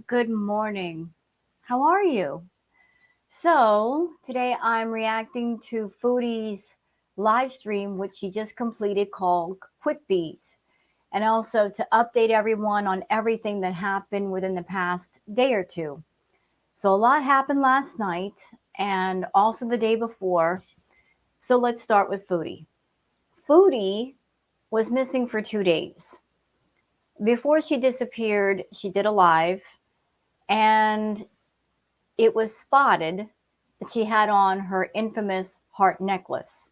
Good morning. How are you? Today I'm reacting to Foodie's live stream, which he just completed called Quick Bees, and also to update everyone on everything that happened within the past day or two. So, a lot happened last night and also the day before. So, let's start with Foodie. Foodie was missing for 2 days. Before she disappeared, she did a live, and it was spotted that she had on her infamous heart necklace.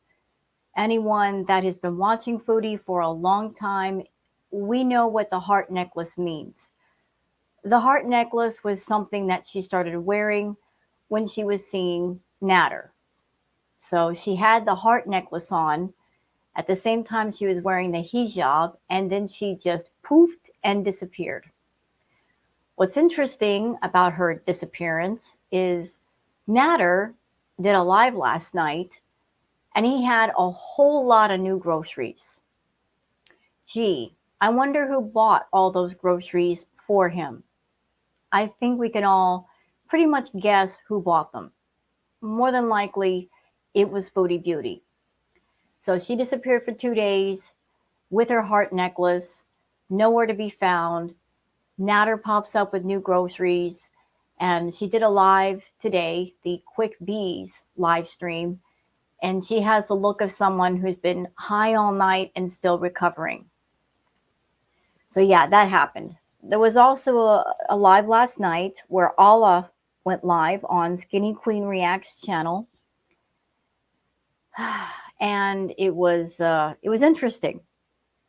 Anyone that has been watching Foodie for a long time, we know what the heart necklace means. The heart necklace was something that she started wearing when she was seeing Natter. So she had the heart necklace on at the same time she was wearing the hijab, and then she just poofed and disappeared. What's interesting about her disappearance is Natter did a live last night and he had a whole lot of new groceries. Gee, I wonder who bought all those groceries for him. I think we can all pretty much guess who bought them. More than likely, it was Foodie Beauty. So she disappeared for 2 days with her heart necklace, nowhere to be found. Natter pops up with new groceries, and she did a live today, the Quick Bees live stream, and she has the look of someone who's been high all night and still recovering. So yeah, that happened. There was also a live last night where Allah went live on Skinny Queen Reacts channel, and it was interesting.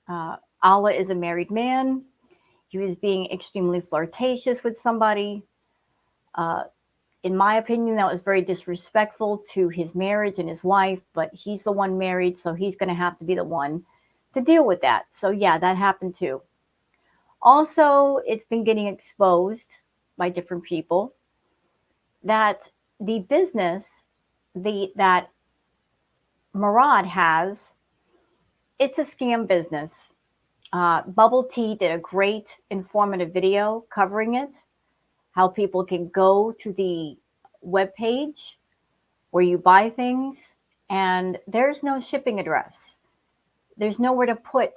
Allah is a married man. He was being extremely flirtatious with somebody. Uh, in my opinion, that was very disrespectful to his marriage and his wife, but he's the one married, so he's going to have to be the one to deal with that. So, yeah, that happened too. Also, it's been getting exposed by different people that the business that Murad has, it's a scam business. Bubble Tea did a great informative video covering it, how people can go to the web page where you buy things and there's no shipping address. There's nowhere to put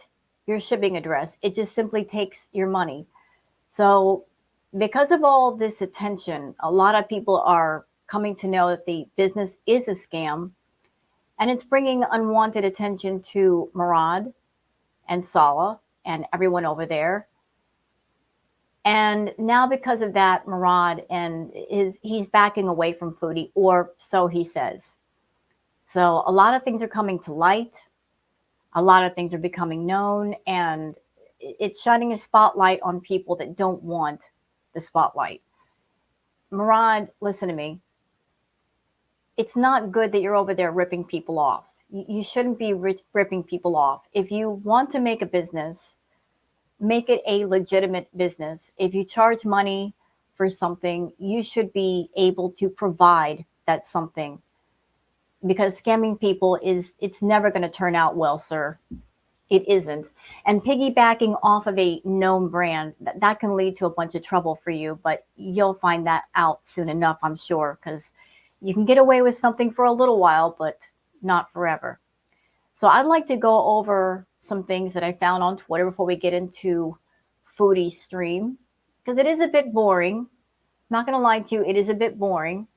your shipping address. It just simply takes your money. So, because of all this attention, a lot of people are coming to know that the business is a scam, and it's bringing unwanted attention to Murad and Salah and everyone over there. And now because of that, Murad and he's backing away from Foodie, or so he says. So a lot of things are coming to light. A lot of things are becoming known, and it's shining a spotlight on people that don't want the spotlight. Murad, listen to me. It's not good that you're over there ripping people off. You shouldn't be ripping people off. If you want to make a business, make it a legitimate business. If you charge money for something, you should be able to provide that something, because scamming people it's never going to turn out well, sir. It isn't. And piggybacking off of a known brand, that can lead to a bunch of trouble for you, but you'll find that out soon enough, I'm sure, because you can get away with something for a little while, but not forever. So I'd like to go over some things that I found on Twitter before we get into Foodie's stream, because it is a bit boring. Not going to lie to you, it is a bit boring.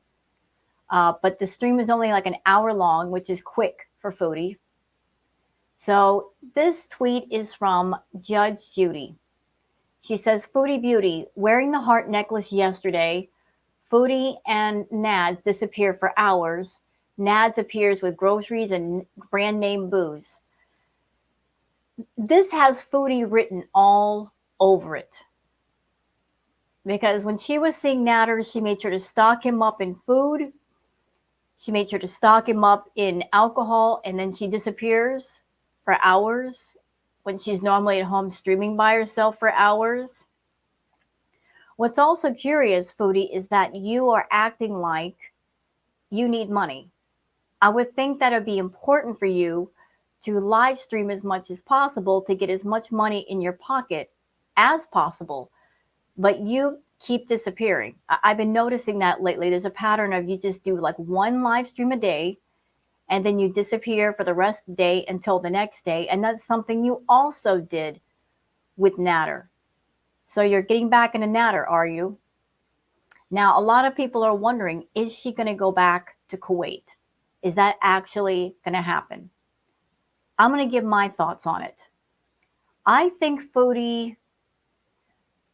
But the stream is only like an hour long, which is quick for Foodie. So this tweet is from Judge Judy. She says, Foodie Beauty, wearing the heart necklace yesterday, Foodie and Nads disappear for hours. Nads appears with groceries and brand name booze. This has Foodie written all over it. Because when she was seeing Natter, she made sure to stock him up in food. She made sure to stock him up in alcohol, and then she disappears for hours when she's normally at home streaming by herself for hours. What's also curious, Foodie, is that you are acting like you need money. I would think that it would be important for you to live stream as much as possible to get as much money in your pocket as possible. But you keep disappearing. I've been noticing that lately. There's a pattern of you just do like one live stream a day and then you disappear for the rest of the day until the next day. And that's something you also did with Natter. So you're getting back into Natter, are you? Now, a lot of people are wondering, is she going to go back to Kuwait? Is that actually going to happen? I'm going to give my thoughts on it. I think Foodie,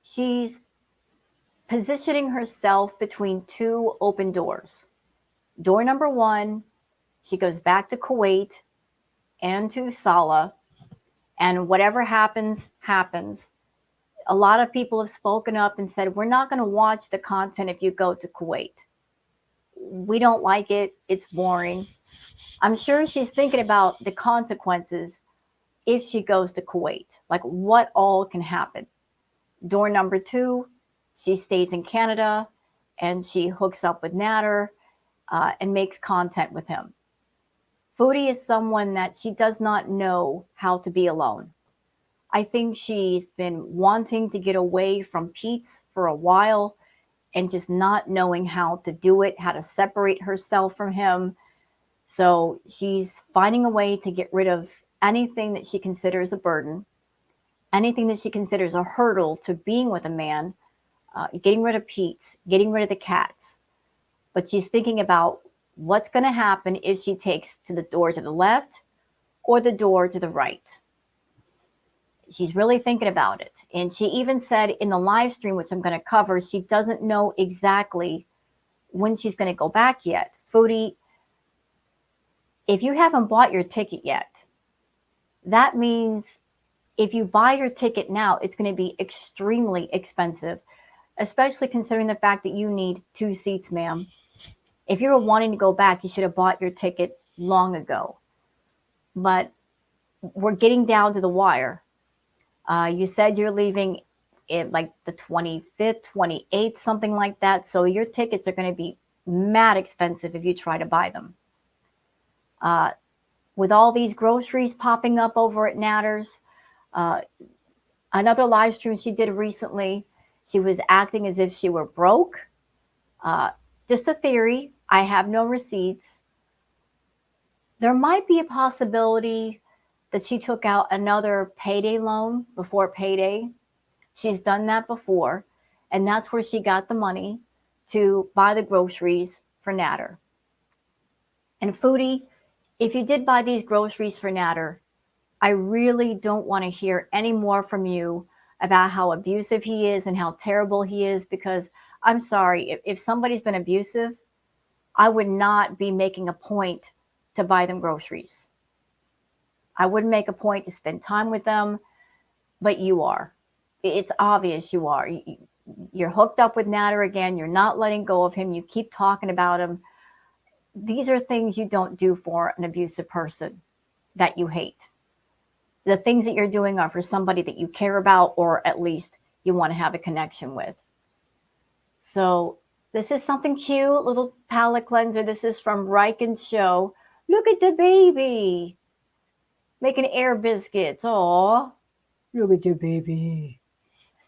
she's positioning herself between two open doors. Door number one, she goes back to Kuwait and to Salah, and whatever happens, happens. A lot of people have spoken up and said, we're not going to watch the content if you go to Kuwait. We don't like it. It's boring. I'm sure she's thinking about the consequences if she goes to Kuwait, like what all can happen. Door number two, she stays in Canada and she hooks up with Natter and makes content with him. Foodie is someone that she does not know how to be alone. I think she's been wanting to get away from Pete's for a while and just not knowing how to do it, how to separate herself from him. So she's finding a way to get rid of anything that she considers a burden, anything that she considers a hurdle to being with a man, getting rid of Pete's, getting rid of the cats. But she's thinking about what's going to happen if she takes to the door to the left or the door to the right. She's really thinking about it. And she even said in the live stream, which I'm going to cover, she doesn't know exactly when she's going to go back yet. Foodie, if you haven't bought your ticket yet, that means if you buy your ticket now, it's going to be extremely expensive, especially considering the fact that you need 2 seats, ma'am. If you were wanting to go back, you should have bought your ticket long ago. But we're getting down to the wire. You said you're leaving in like the 25th, 28th, something like that. So your tickets are going to be mad expensive if you try to buy them. With all these groceries popping up over at Natter's, another live stream she did recently, she was acting as if she were broke. Just a theory. I have no receipts. There might be a possibility that she took out another payday loan before payday. She's done that before, and that's where she got the money to buy the groceries for Natter. And Foodie, if you did buy these groceries for Natter, I really don't want to hear any more from you about how abusive he is and how terrible he is, because I'm sorry, if somebody's been abusive, I would not be making a point to buy them groceries. I wouldn't make a point to spend time with them, but you are. It's obvious you are. You're hooked up with Natter again. You're not letting go of him. You keep talking about him. These are things you don't do for an abusive person that you hate. The things that you're doing are for somebody that you care about, or at least you want to have a connection with. So this is something cute, little palette cleanser. This is from Riken Show. Look at the baby making air biscuits. Aw, look at the baby.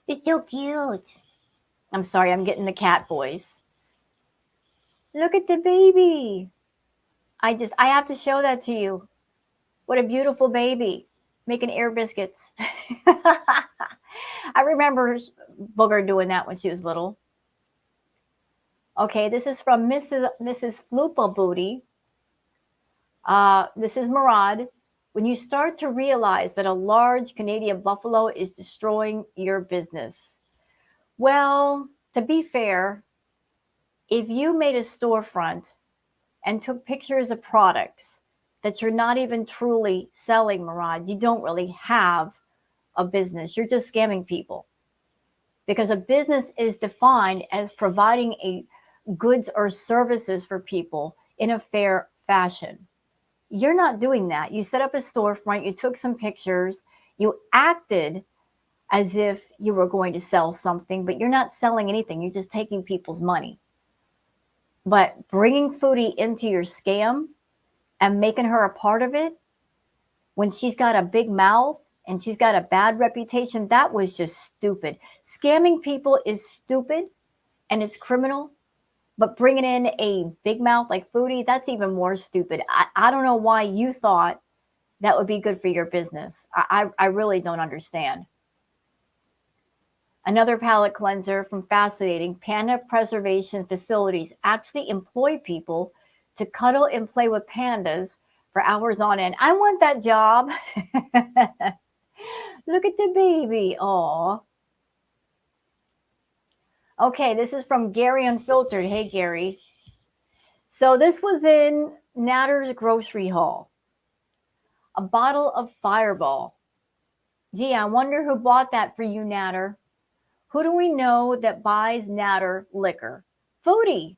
It's so cute. I'm sorry, I'm getting the cat voice. Look at the baby. I have to show that to you. What a beautiful baby making air biscuits. I remember Booger doing that when she was little. Okay, this is from Mrs. Flupa Booty. This is Murad. When you start to realize that a large Canadian buffalo is destroying your business. Well, to be fair, if you made a storefront and took pictures of products that you're not even truly selling, Murad, you don't really have a business. You're just scamming people. Because a business is defined as providing a goods or services for people in a fair fashion. You're not doing that. You set up a storefront, you took some pictures, you acted as if you were going to sell something, but you're not selling anything. You're just taking people's money. But bringing Foodie into your scam and making her a part of it when she's got a big mouth and she's got a bad reputation. That was just stupid. Scamming people is stupid and it's criminal. But bringing in a big mouth like Foodie, that's even more stupid. I don't know why you thought that would be good for your business. I really don't understand. Another palate cleanser from Fascinating, panda preservation facilities actually employ people to cuddle and play with pandas for hours on end. I want that job. Look at the baby. Aw. Okay, this is from Gary Unfiltered. Hey, Gary. So this was in Natter's grocery haul. A bottle of Fireball. Gee, I wonder who bought that for you, Natter. Who do we know that buys Natter liquor? Foodie.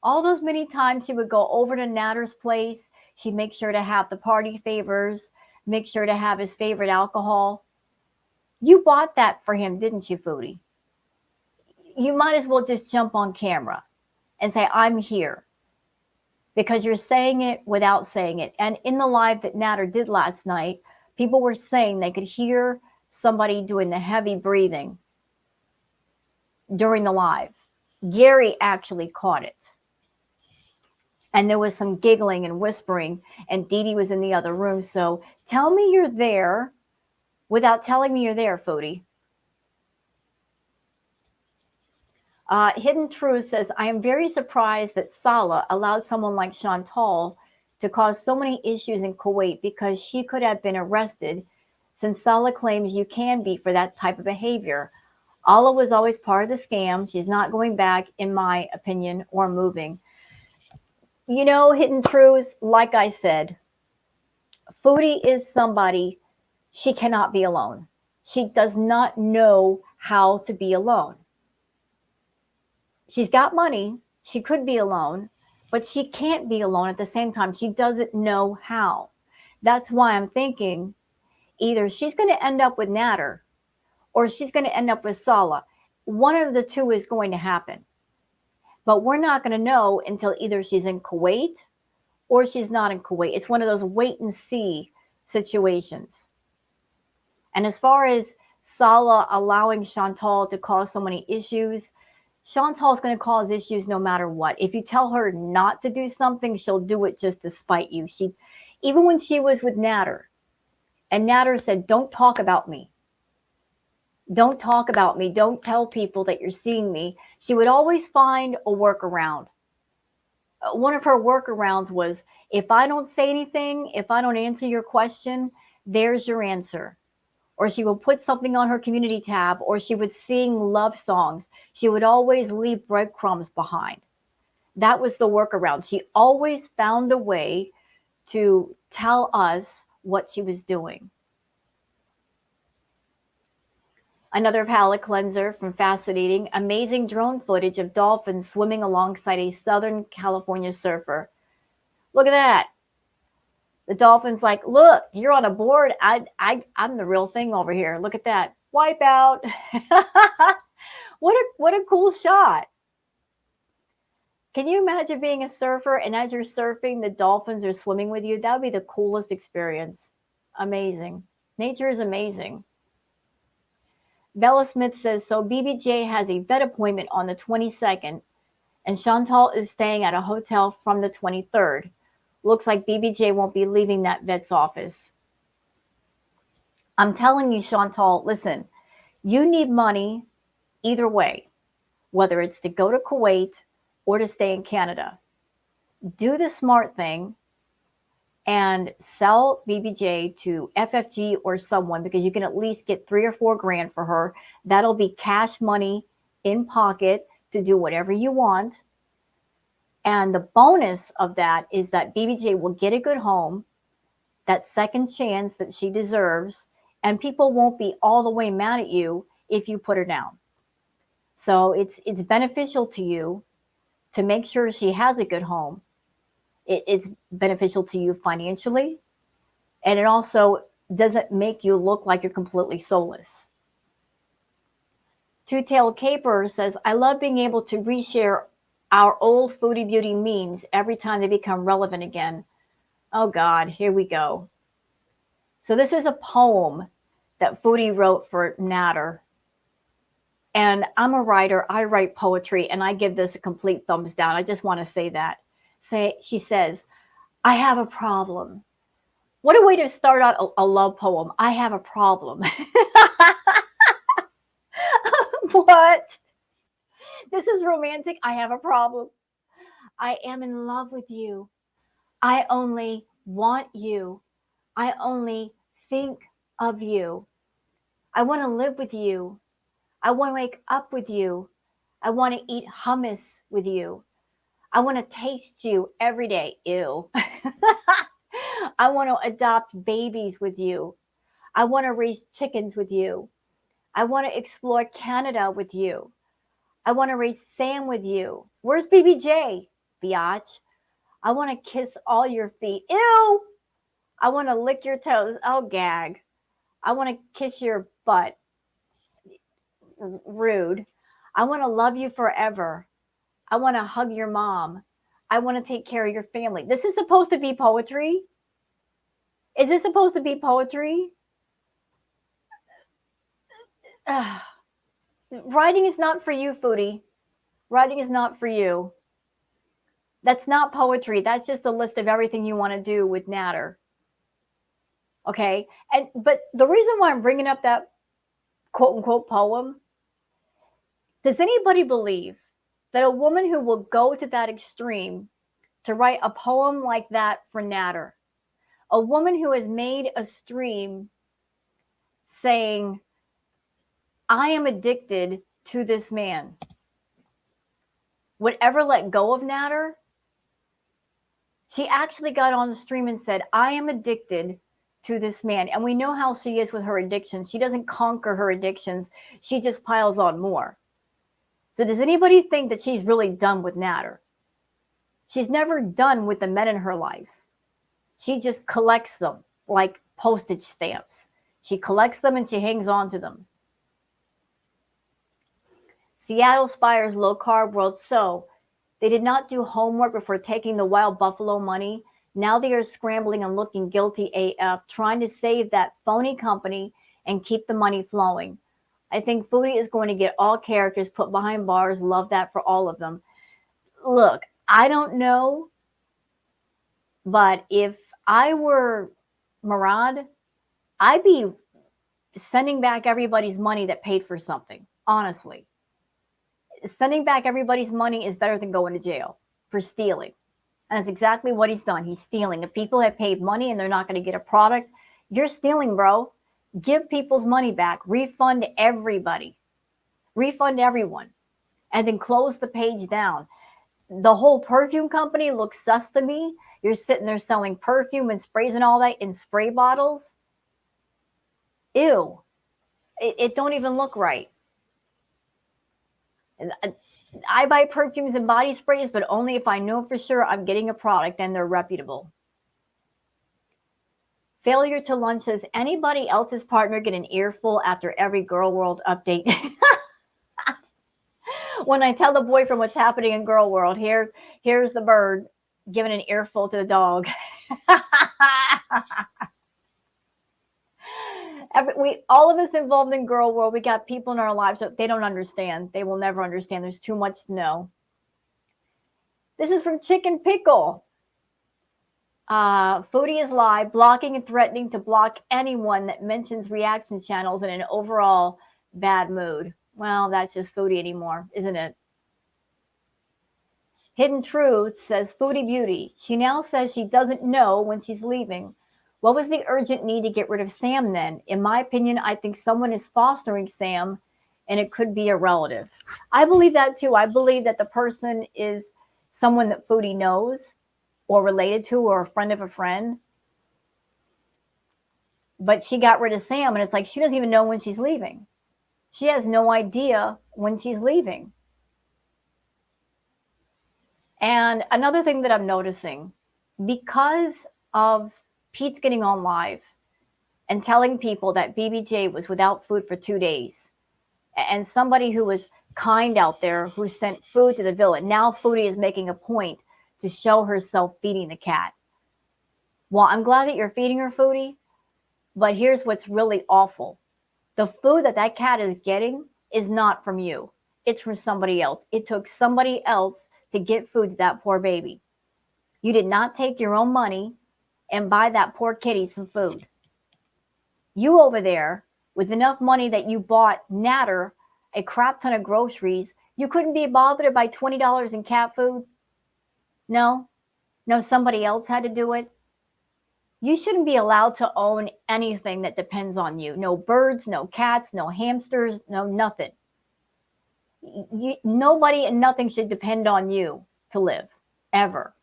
All those many times she would go over to Natter's place, she'd make sure to have the party favors, make sure to have his favorite alcohol. You bought that for him, didn't you, Foodie? You might as well just jump on camera and say, I'm here. Because you're saying it without saying it. And in the live that Natter did last night, people were saying they could hear somebody doing the heavy breathing during the live. Gary actually caught it. And there was some giggling and whispering, and Dee Dee was in the other room. So tell me you're there without telling me you're there, Foodie. Hidden Truth says, I am very surprised that Salah allowed someone like Chantal to cause so many issues in Kuwait because she could have been arrested, since Salah claims you can be for that type of behavior. Allah was always part of the scam. She's not going back, in my opinion, or moving. You know, Hidden Truth, like I said, Foodie is somebody, she cannot be alone. She does not know how to be alone. She's got money. She could be alone, but she can't be alone at the same time. She doesn't know how. That's why I'm thinking either she's going to end up with Natter or she's going to end up with Salah. One of the two is going to happen. But we're not going to know until either she's in Kuwait or she's not in Kuwait. It's one of those wait and see situations. And as far as Salah allowing Chantal to cause so many issues, Chantal's going to cause issues no matter what. If you tell her not to do something, she'll do it just to spite you. Even when she was with Natter, and Natter said, don't talk about me. Don't talk about me. Don't tell people that you're seeing me. She would always find a workaround. One of her workarounds was, if I don't say anything, if I don't answer your question, there's your answer. Or she would put something on her community tab, or she would sing love songs. She would always leave breadcrumbs behind. That was the workaround. She always found a way to tell us what she was doing. Another palate cleanser from Fascinating, amazing drone footage of dolphins swimming alongside a Southern California surfer. Look at that. The dolphin's like, look, you're on a board. I'm the real thing over here. Look at that. Wipe out. What a cool shot. Can you imagine being a surfer and as you're surfing, the dolphins are swimming with you? That would be the coolest experience. Amazing. Nature is amazing. Bella Smith says, so BBJ has a vet appointment on the 22nd and Chantal is staying at a hotel from the 23rd. Looks like BBJ won't be leaving that vet's office. I'm telling you, Chantal, listen, you need money either way, whether it's to go to Kuwait or to stay in Canada. Do the smart thing and sell BBJ to FFG or someone, because you can at least get $3 or $4 grand for her. That'll be cash money in pocket to do whatever you want. And the bonus of that is that BBJ will get a good home, that second chance that she deserves, and people won't be all the way mad at you if you put her down. So it's beneficial to you to make sure she has a good home. It's beneficial to you financially, and it also doesn't make you look like you're completely soulless. Two-Tailed Caper says, I love being able to reshare our old Foodie Beauty memes every time they become relevant again. Oh God, here we go. So this is a poem that Foodie wrote for Natter. And I'm a writer. I write poetry, and I give this a complete thumbs down. I just want to say that. She says, I have a problem. What a way to start out a love poem. I have a problem. What? This is romantic. I have a problem. I am in love with you. I only want you. I only think of you. I want to live with you. I want to wake up with you. I want to eat hummus with you. I want to taste you every day. Ew. I want to adopt babies with you. I want to raise chickens with you. I want to explore Canada with you. I want to raise Sam with you. Where's BBJ? Biatch. I want to kiss all your feet. Ew. I want to lick your toes. Oh, gag. I want to kiss your butt. Rude. I want to love you forever. I want to hug your mom. I want to take care of your family. This is supposed to be poetry? Is this supposed to be poetry? Writing is not for you, Foodie. Writing is not for you. That's not poetry. That's just a list of everything you want to do with Natter. Okay? But the reason why I'm bringing up that quote-unquote poem, does anybody believe that a woman who will go to that extreme to write a poem like that for Natter, a woman who has made a stream saying, I am addicted to this man, would ever let go of Natter? She actually got on the stream and said, I am addicted to this man. And we know how she is with her addictions. She doesn't conquer her addictions. She just piles on more. So does anybody think that she's really done with Natter? She's never done with the men in her life. She just collects them like postage stamps. She collects them and she hangs on to them. Seattle Spire's low carb world. So they did not do homework before taking the wild buffalo money. Now they are scrambling and looking guilty AF, trying to save that phony company and keep the money flowing. I think Foodie is going to get all characters put behind bars. Love that for all of them. Look, I don't know, but if I were Murad, I'd be sending back everybody's money that paid for something, honestly. Sending back everybody's money is better than going to jail for stealing. And that's exactly what he's done. He's stealing. If people have paid money and they're not going to get a product, you're stealing, bro. Give people's money back. Refund everybody. Refund everyone. And then close the page down. The whole perfume company looks sus to me. You're sitting there selling perfume and sprays and all that in spray bottles. Ew. It don't even look right. I buy perfumes and body sprays, but only if I know for sure I'm getting a product and they're reputable. Failure to lunch says, anybody else's partner get an earful after every Girl World update? When I tell the boyfriend what's happening in Girl World, here's the bird giving an earful to the dog. All of us involved in Girl World, we got people in our lives that they don't understand. They will never understand. There's too much to know. This is from Chicken Pickle. Foodie is live, blocking and threatening to block anyone that mentions reaction channels in an overall bad mood. Well, that's just Foodie anymore, isn't it? Hidden Truth says, Foodie Beauty. She now says she doesn't know when she's leaving. What was the urgent need to get rid of Sam then? In my opinion, I think someone is fostering Sam, and it could be a relative. I believe that too. I believe that the person is someone that Foodie knows or related to or a friend of a friend. But she got rid of Sam, and it's like she doesn't even know when she's leaving. She has no idea when she's leaving. And another thing that I'm noticing, because of Pete's getting on live and telling people that BBJ was without food for 2 days, and somebody who was kind out there who sent food to the villa, now Foodie is making a point to show herself feeding the cat. Well, I'm glad that you're feeding her, Foodie, But here's what's really awful. The food that that cat is getting is not from you. It's from somebody else. It took somebody else to get food to that poor baby. You did not take your own money and buy that poor kitty some food. You over there, with enough money that you bought Natter a crap ton of groceries, you couldn't be bothered to buy $20 in cat food? No? No, somebody else had to do it? You shouldn't be allowed to own anything that depends on you. No birds, no cats, no hamsters, no nothing. Nobody and nothing should depend on you to live, ever.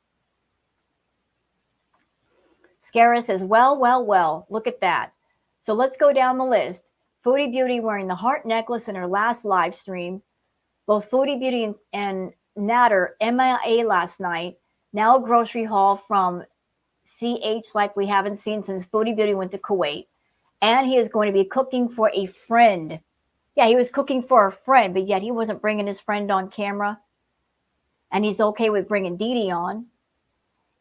Scara says, well, look at that. So let's go down the list. Foodie Beauty wearing the heart necklace in her last live stream. Both Foodie Beauty and Natter MIA last night. Now a grocery haul from CH like we haven't seen since Foodie Beauty went to Kuwait. And he is going to be cooking for a friend. Yeah, he was cooking for a friend, but yet he wasn't bringing his friend on camera. And he's okay with bringing Dee Dee on.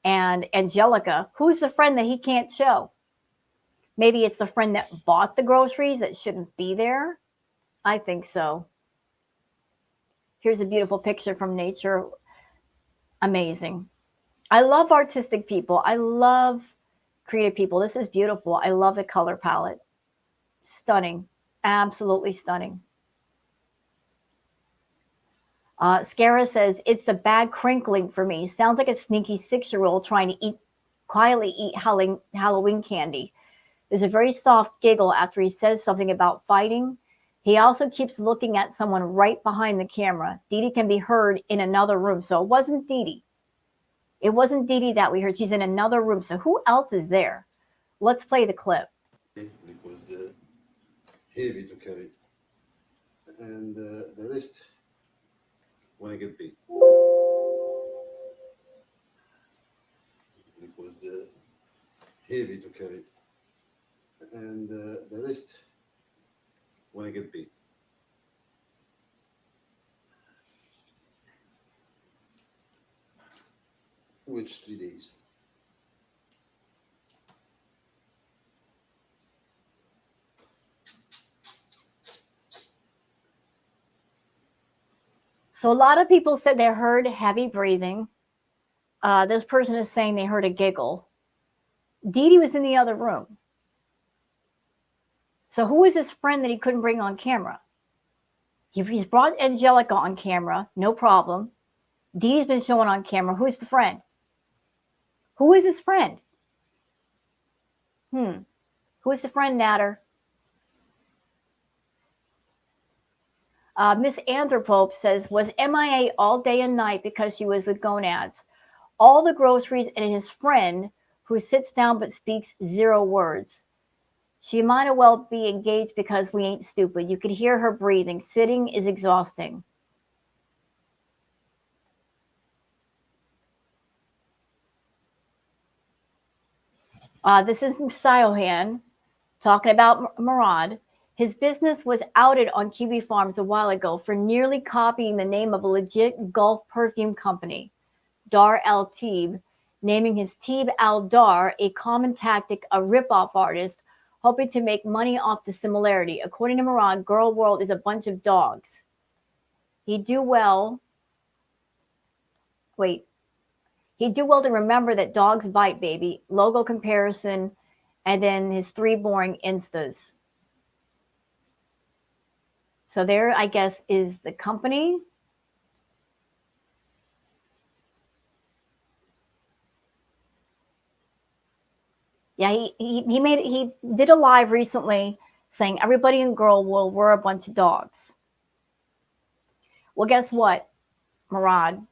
And Angelica, who's the friend that he can't show? Maybe it's the friend that bought the groceries that shouldn't be there? I think so. Here's a beautiful picture from nature. Amazing. I love artistic people. I love creative people. This is beautiful. I love the color palette. Stunning. Absolutely stunning. Scara says, it's the bag crinkling for me. Sounds like a sneaky 6-year-old trying to quietly eat Halloween candy. There's a very soft giggle after he says something about fighting. He also keeps looking at someone right behind the camera. Dee Dee can be heard in another room. So it wasn't Dee Dee. It wasn't Dee Dee that we heard. She's in another room. So who else is there? Let's play the clip. Because heavy to carry. And the rest, when I get big. Because heavy to carry. And the rest, when I get big. Which 3 days. So a lot of people said they heard heavy breathing. This person is saying they heard a giggle. Dee Dee was in the other room. So who is his friend that he couldn't bring on camera? He's brought Angelica on camera, no problem. Dee Dee's been shown on camera. Who's the friend? Who is his friend? Who is the friend, Natter? Miss Anthropope says, was MIA all day and night because she was with gonads. All the groceries and his friend who sits down but speaks 0 words. She might as well be engaged because we ain't stupid. You could hear her breathing. Sitting is exhausting. This is Siohan talking about Murad. His business was outed on Kiwi Farms a while ago for nearly copying the name of a legit Gulf perfume company, Dar Al Teeb, naming his Teeb Al Dar, a common tactic of rip-off artists hoping to make money off the similarity. According to Murad, Girl World is a bunch of dogs. He'd do well to remember that dogs bite, baby. Logo comparison, and then his 3 boring instas. So there, I guess, is the company. Yeah, he did a live recently saying everybody in Girl World were a bunch of dogs. Well, guess what, Murad?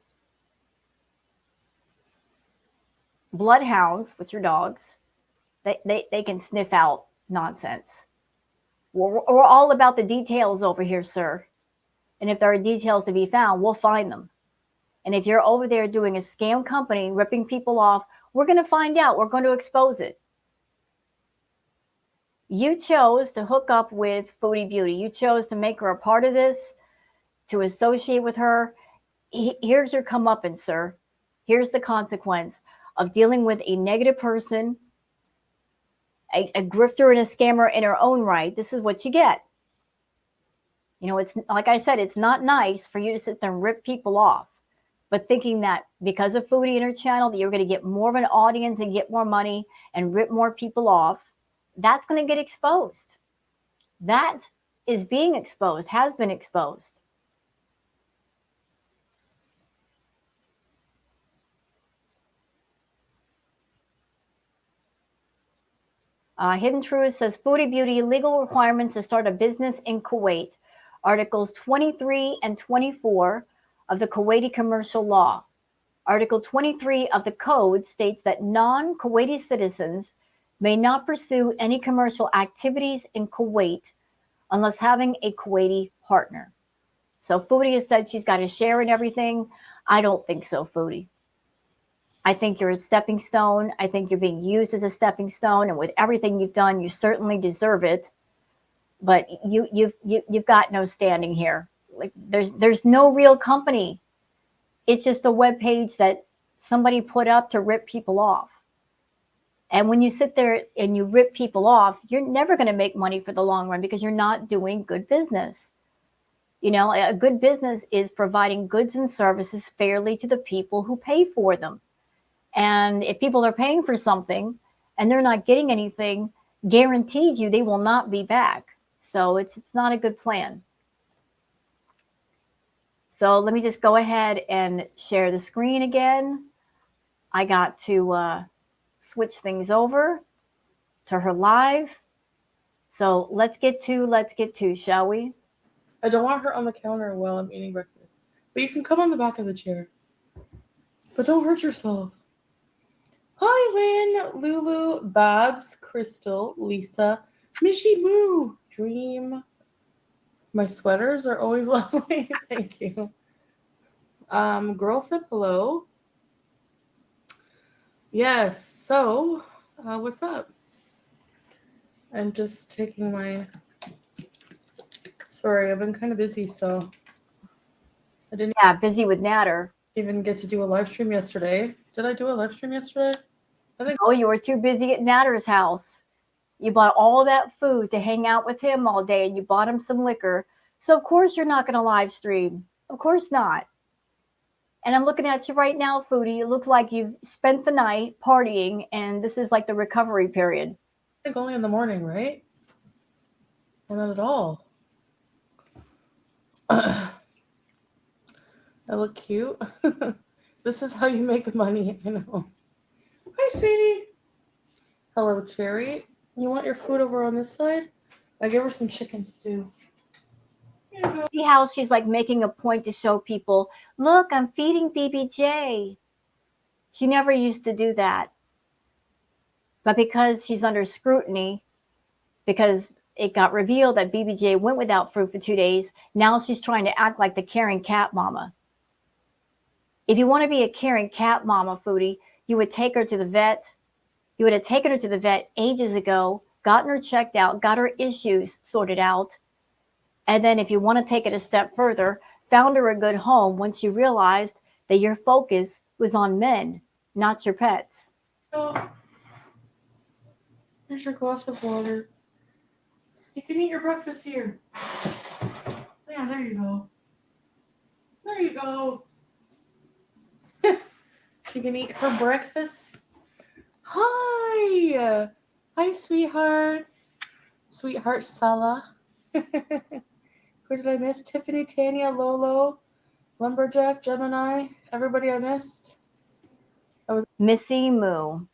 Bloodhounds, which are dogs, they can sniff out nonsense. We're all about the details over here, sir. And if there are details to be found, we'll find them. And if you're over there doing a scam company, ripping people off, we're going to find out. We're going to expose it. You chose to hook up with Foodie Beauty. You chose to make her a part of this, to associate with her. Here's your comeuppance, sir. Here's the consequence of dealing with a negative person a grifter and a scammer in her own right, this is what you get. You know, it's like I said, it's not nice for you to sit there and rip people off, but thinking that because of Foodie and her channel that you're going to get more of an audience and get more money and rip more people off, that's going to get exposed. That is being exposed, has been exposed. Hidden Truth says Foodie Beauty legal requirements to start a business in Kuwait. Articles 23 and 24 of the Kuwaiti Commercial Law. Article 23 of the Code states that non-Kuwaiti citizens may not pursue any commercial activities in Kuwait unless having a Kuwaiti partner. So Foodie has said she's got a share in everything. I don't think so, Foodie. I think you're a stepping stone. I think you're being used as a stepping stone, and with everything you've done, you certainly deserve it. But you've got no standing here. Like there's no real company. It's just a web page that somebody put up to rip people off. And when you sit there and you rip people off, you're never going to make money for the long run because you're not doing good business. You know, a good business is providing goods and services fairly to the people who pay for them. And if people are paying for something and they're not getting anything, guaranteed you they will not be back. So it's not a good plan. So let me just go ahead and share the screen again. I got to switch things over to her live. So let's get to, shall we? I don't want her on the counter while I'm eating breakfast. But you can come on the back of the chair. But don't hurt yourself. Hi, Lynn, Lulu, Babs, Crystal, Lisa, Mishi Moo, Dream. My sweaters are always lovely. Thank you. Girl said hello. Yes, so what's up? I'm just taking my... Sorry, I've been kind of busy, so I didn't busy with Natter. even get to do a live stream yesterday. Did I do a live stream yesterday? Oh, you were too busy at Natter's house. You bought all that food to hang out with him all day, and you bought him some liquor. So of course you're not going to live stream. Of course not. And I'm looking at you right now, Foodie. It looks like you've spent the night partying, and this is like the recovery period. I think only in the morning, right? Or not at all. I look cute. This is how you make money. I know. Hi, sweetie. Hello, Cherry. You want your food over on this side? I gave her some chicken stew. See how she's like making a point to show people, look, I'm feeding BBJ. She never used to do that. But because she's under scrutiny, because it got revealed that BBJ went without food for 2 days, now she's trying to act like the caring cat mama. If you want to be a caring cat mama, Foodie, you would take her to the vet. You would have taken her to the vet ages ago, gotten her checked out, got her issues sorted out. And then if you want to take it a step further, found her a good home once you realized that your focus was on men, not your pets. Oh, here's your glass of water. You can eat your breakfast here. Yeah, there you go. There you go. She can eat her breakfast. Hi. Hi, sweetheart. Sweetheart Sala. Who did I miss? Tiffany, Tanya, Lolo, Lumberjack, Gemini. Everybody I missed. Missy Moo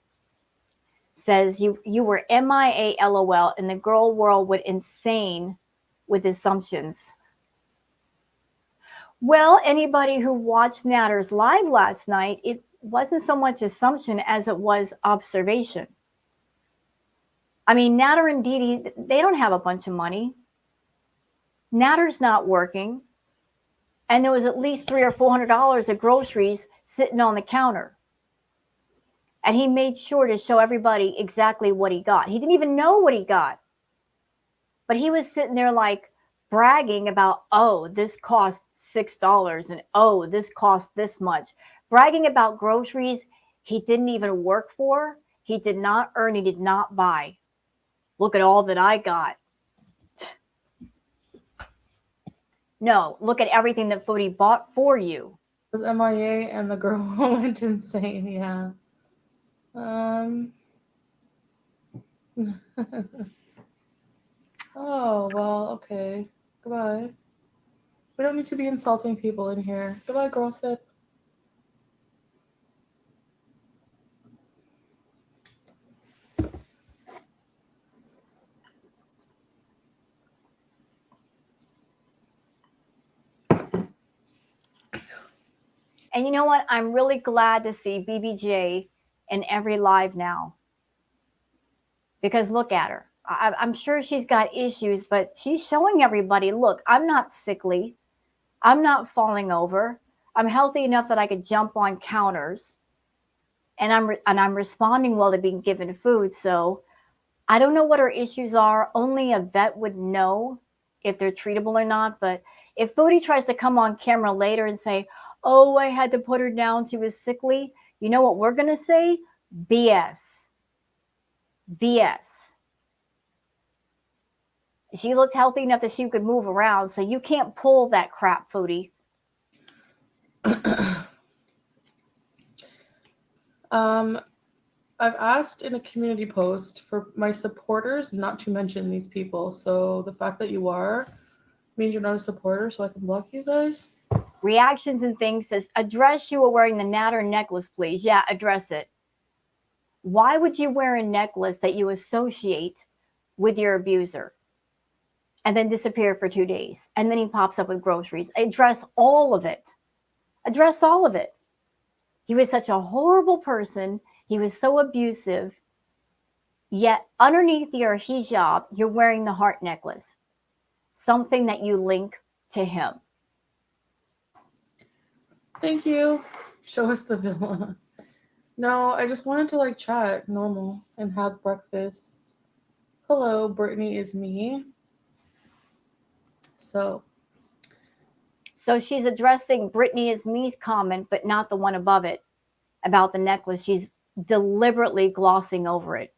says you were MIA LOL and the girl world went insane with assumptions. Well, anybody who watched Natter's live last night, it wasn't so much assumption as it was observation. I mean, Natter and Dee Dee, they don't have a bunch of money. Natter's not working. And there was at least $300 or $400 of groceries sitting on the counter. And he made sure to show everybody exactly what he got. He didn't even know what he got. But he was sitting there like bragging about, oh, this cost $6 and oh, this cost this much. Bragging about groceries he didn't even work for. He did not earn, he did not buy. Look at all that I got. No, look at everything that Foodie bought for you. It was MIA and the girl went insane. Yeah. Oh, well, okay. Goodbye. We don't need to be insulting people in here. Goodbye, girl sip. And you know what? I'm really glad to see BBJ in every live now. Because look at her. I'm sure she's got issues, but she's showing everybody, look, I'm not sickly. I'm not falling over. I'm healthy enough that I could jump on counters. And I'm responding well to being given food. So I don't know what her issues are. Only a vet would know if they're treatable or not. But if Foodie tries to come on camera later and say, oh, I had to put her down, she was sickly, you know what we're going to say? BS. BS. She looked healthy enough that she could move around, so you can't pull that crap, Foodie. I've asked in a community post for my supporters not to mention these people. So the fact that you are means you're not a supporter, so I can block you guys. Reactions and things says, address you were wearing the Natter necklace, please. Yeah, address it. Why would you wear a necklace that you associate with your abuser and then disappear for 2 days? And then he pops up with groceries. Address all of it. Address all of it. He was such a horrible person. He was so abusive. Yet underneath your hijab, you're wearing the heart necklace, something that you link to him. Thank you. Show us the villa. No, I just wanted to like chat normal and have breakfast. Hello, Brittany is me. So she's addressing Brittany is me's comment, but not the one above it about the necklace. She's deliberately glossing over it.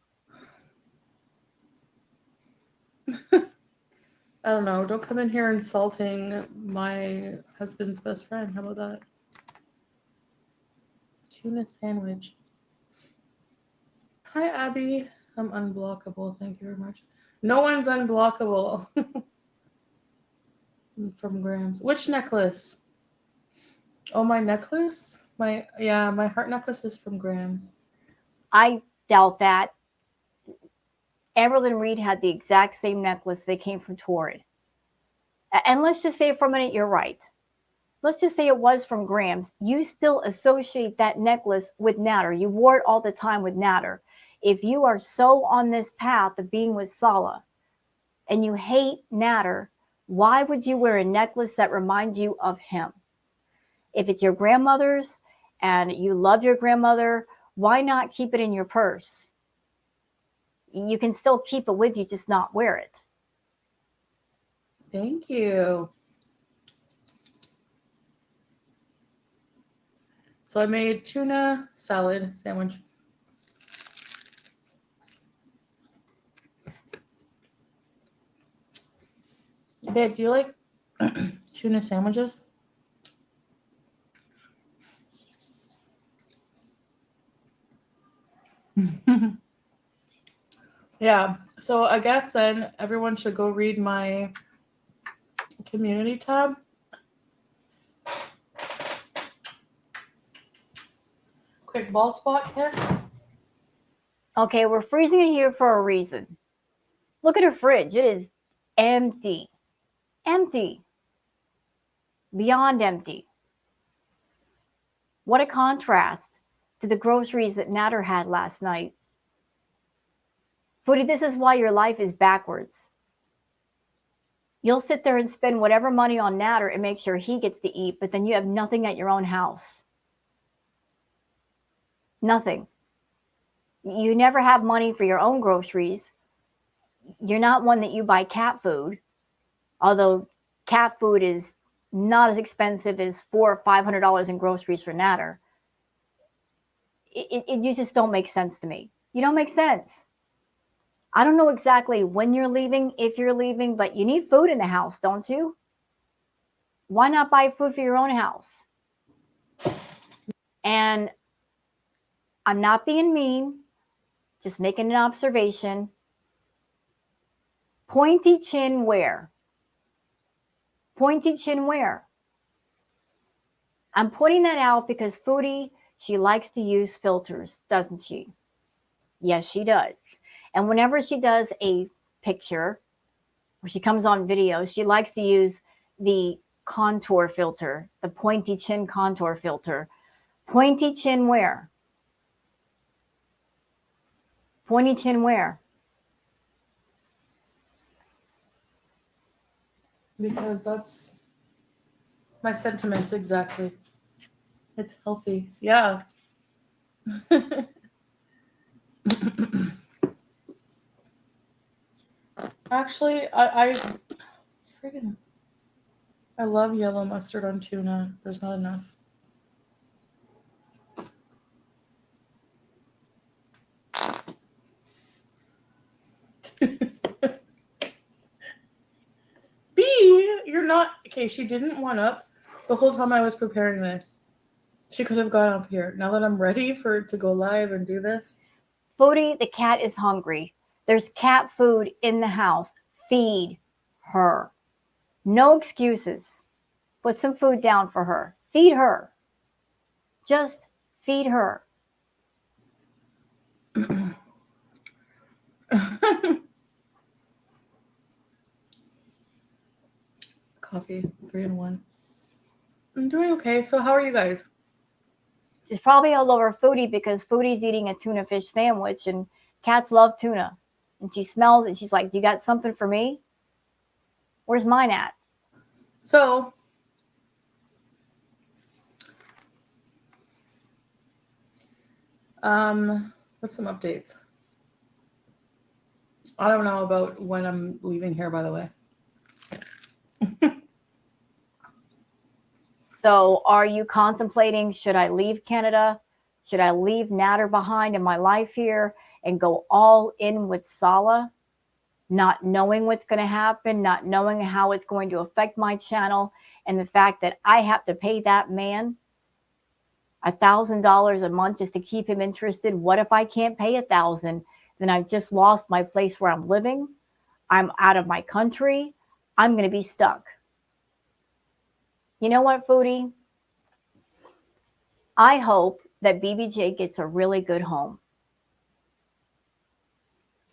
I don't know. Don't come in here insulting my husband's best friend. How about that? Tuna sandwich. Hi, Abby. I'm unblockable. Thank you very much. No one's unblockable. From Grams. Which necklace? Oh, my necklace? My heart necklace is from Grams. I doubt that. Amberlyn Reed had the exact same necklace. They came from Torrid. And let's just say for a minute, you're right. Let's just say it was from Grams. You still associate that necklace with Natter. You wore it all the time with Natter. If you are so on this path of being with Sala and you hate Natter, why would you wear a necklace that reminds you of him? If it's your grandmother's and you love your grandmother, why not keep it in your purse? You can still keep it with you, just not wear it. Thank you. So I made tuna salad sandwich. Babe, do you like tuna sandwiches? Yeah, so I guess then everyone should go read my community tab. Quick ball spot kiss. Okay, we're freezing it here for a reason. Look at her fridge. It is empty. Empty. Beyond empty. What a contrast to the groceries that Natter had last night. Foodie, this is why your life is backwards. You'll sit there and spend whatever money on Natter and make sure he gets to eat, but then you have nothing at your own house. Nothing. You never have money for your own groceries. You're not one that you buy cat food, although cat food is not as expensive as $400 or $500 in groceries for Natter. You just don't make sense to me. You don't make sense. I don't know exactly when you're leaving, if you're leaving, but you need food in the house, don't you? Why not buy food for your own house? And I'm not being mean, just making an observation. Pointy chin where? Pointy chin where? I'm pointing that out because Foodie, she likes to use filters, doesn't she? Yes, she does. And whenever she does a picture or she comes on video, she likes to use the contour filter, the pointy chin contour filter. Pointy chin where? Pointy chin where? Because that's my sentiments exactly. It's healthy. Yeah. Actually, freaking I love yellow mustard on tuna. There's not enough. B, you're not okay. She didn't one up the whole time I was preparing this. She could have gone up here. Now that I'm ready for it to go live and do this. Foodie, the cat is hungry. There's cat food in the house. Feed her. No excuses. Put some food down for her. Feed her. Just feed her. Coffee, 3-in-1. I'm doing okay. So how are you guys? She's probably all over Foodie because Foodie's eating a tuna fish sandwich and cats love tuna. And she smells it. She's like, "Do you got something for me? Where's mine at?" So, what's some updates? I don't know about when I'm leaving here, by the way. So are you contemplating, should I leave Canada? Should I leave Natter behind in my life here and go all in with Sala, not knowing what's going to happen, not knowing how it's going to affect my channel, and the fact that I have to pay that man $1,000 a month just to keep him interested? What if I can't pay $1,000? Then I've just lost my place where I'm living. I'm out of my country. I'm going to be stuck. You know what, Foodie? I hope that BBJ gets a really good home.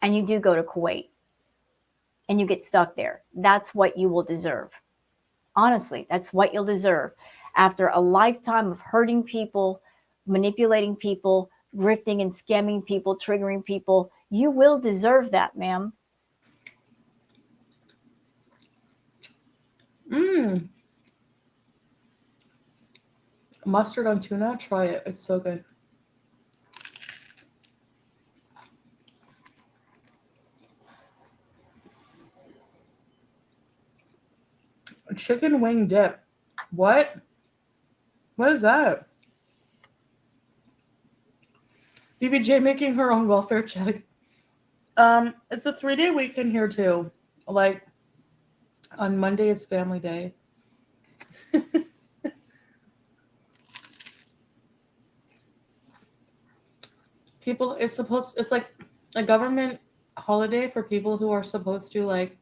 And you do go to Kuwait. And you get stuck there. That's what you will deserve. Honestly, that's what you'll deserve. After a lifetime of hurting people, manipulating people, grifting and scamming people, triggering people, you will deserve that, ma'am. Mustard on tuna, try it. It's so good. Chicken wing dip. What? What is that? BBJ making her own welfare check. It's a 3-day weekend here too. Like on Monday is family day. People, it's like a government holiday for people who are supposed to, like,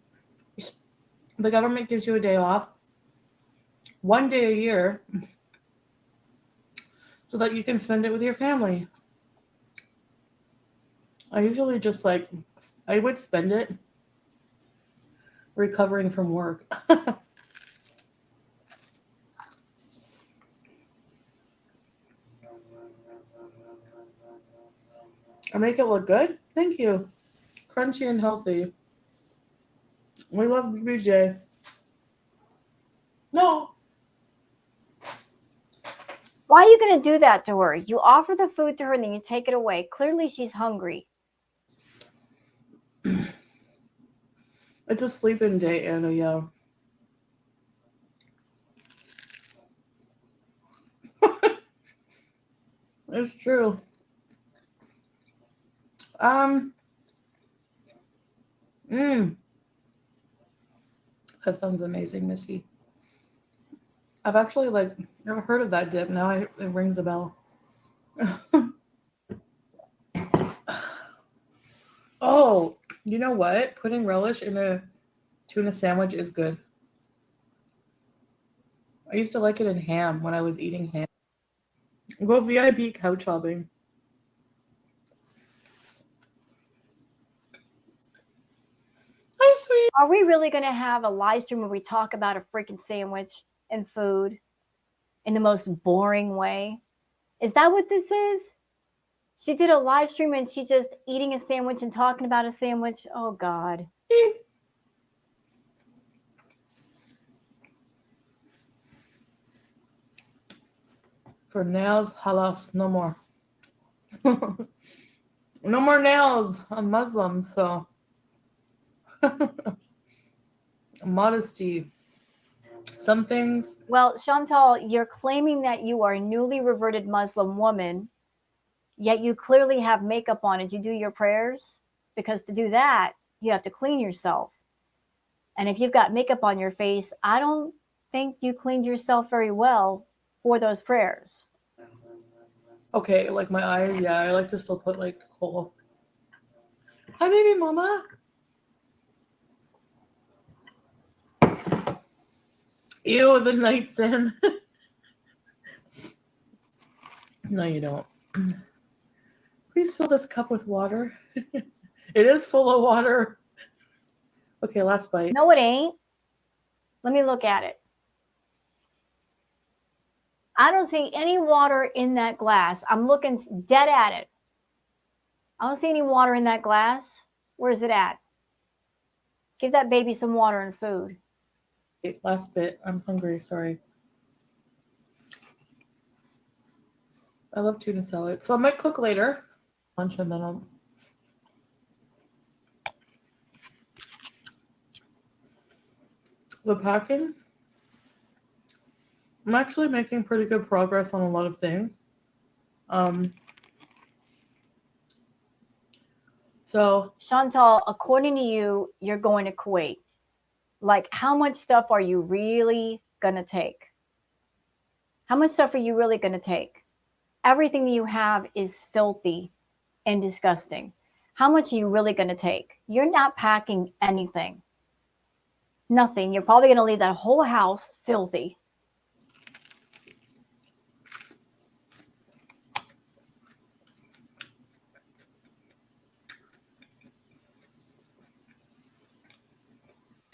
the government gives you a day off, 1 day a year, so that you can spend it with your family. I usually just I would spend it recovering from work. I make it look good. Thank you. Crunchy and healthy. We love BJ. No. Why are you going to do that to her? You offer the food to her and then you take it away. Clearly she's hungry. It's a sleep-in day, Anna, yeah. It's true. Mm, that sounds amazing, Missy. I've actually never heard of that dip. Now it rings a bell. Oh, you know what? Putting relish in a tuna sandwich is good. I used to like it in ham when I was eating ham. Go VIP couch hopping. Hi, sweet. Are we really going to have a live stream where we talk about a freaking sandwich and food in the most boring way? Is that what this is? She did a live stream and she just eating a sandwich and talking about a sandwich. Oh God. For nails, halas, no more. No more nails. I'm Muslim, so modesty. Some things. Well, Chantal, you're claiming that you are a newly reverted Muslim woman, yet you clearly have makeup on. Did you do your prayers? Because to do that, you have to clean yourself. And if you've got makeup on your face, I don't think you cleaned yourself very well for those prayers. Okay, like my eyes, yeah, I like to still put kohl. Hi, baby mama. Ew, the night sin. No, you don't. Please fill this cup with water. It is full of water. Okay, last bite. No, it ain't. Let me look at it. I don't see any water in that glass. I'm looking dead at it. I don't see any water in that glass. Where is it at? Give that baby some water and food. Okay, last bit. I'm hungry, sorry. I love tuna salad. So I might cook later. Lunch and then I'll... The packing. I'm actually making pretty good progress on a lot of things. So Chantal, according to you, you're going to Kuwait. Like, how much stuff are you really going to take? How much stuff are you really going to take? Everything you have is filthy and disgusting. How much are you really going to take? You're not packing anything. Nothing. You're probably going to leave that whole house filthy.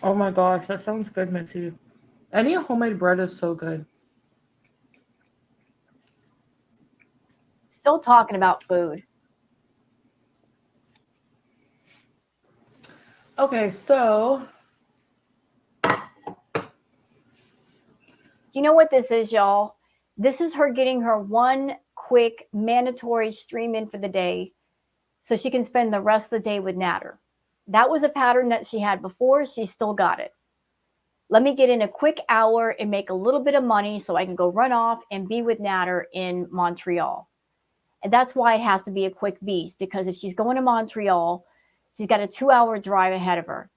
oh my gosh, that sounds good, Missy. Any homemade bread is so good. Still talking about food. Okay, so You know what this is, y'all? This is her getting her one quick mandatory stream in for the day so she can spend the rest of the day with Natter. That was a pattern that she had before. She still got it. Let me get in a quick hour and make a little bit of money so I can go run off and be with Natter in Montreal. And that's why it has to be a quick beast, because if she's going to Montreal, she's got a 2-hour drive ahead of her.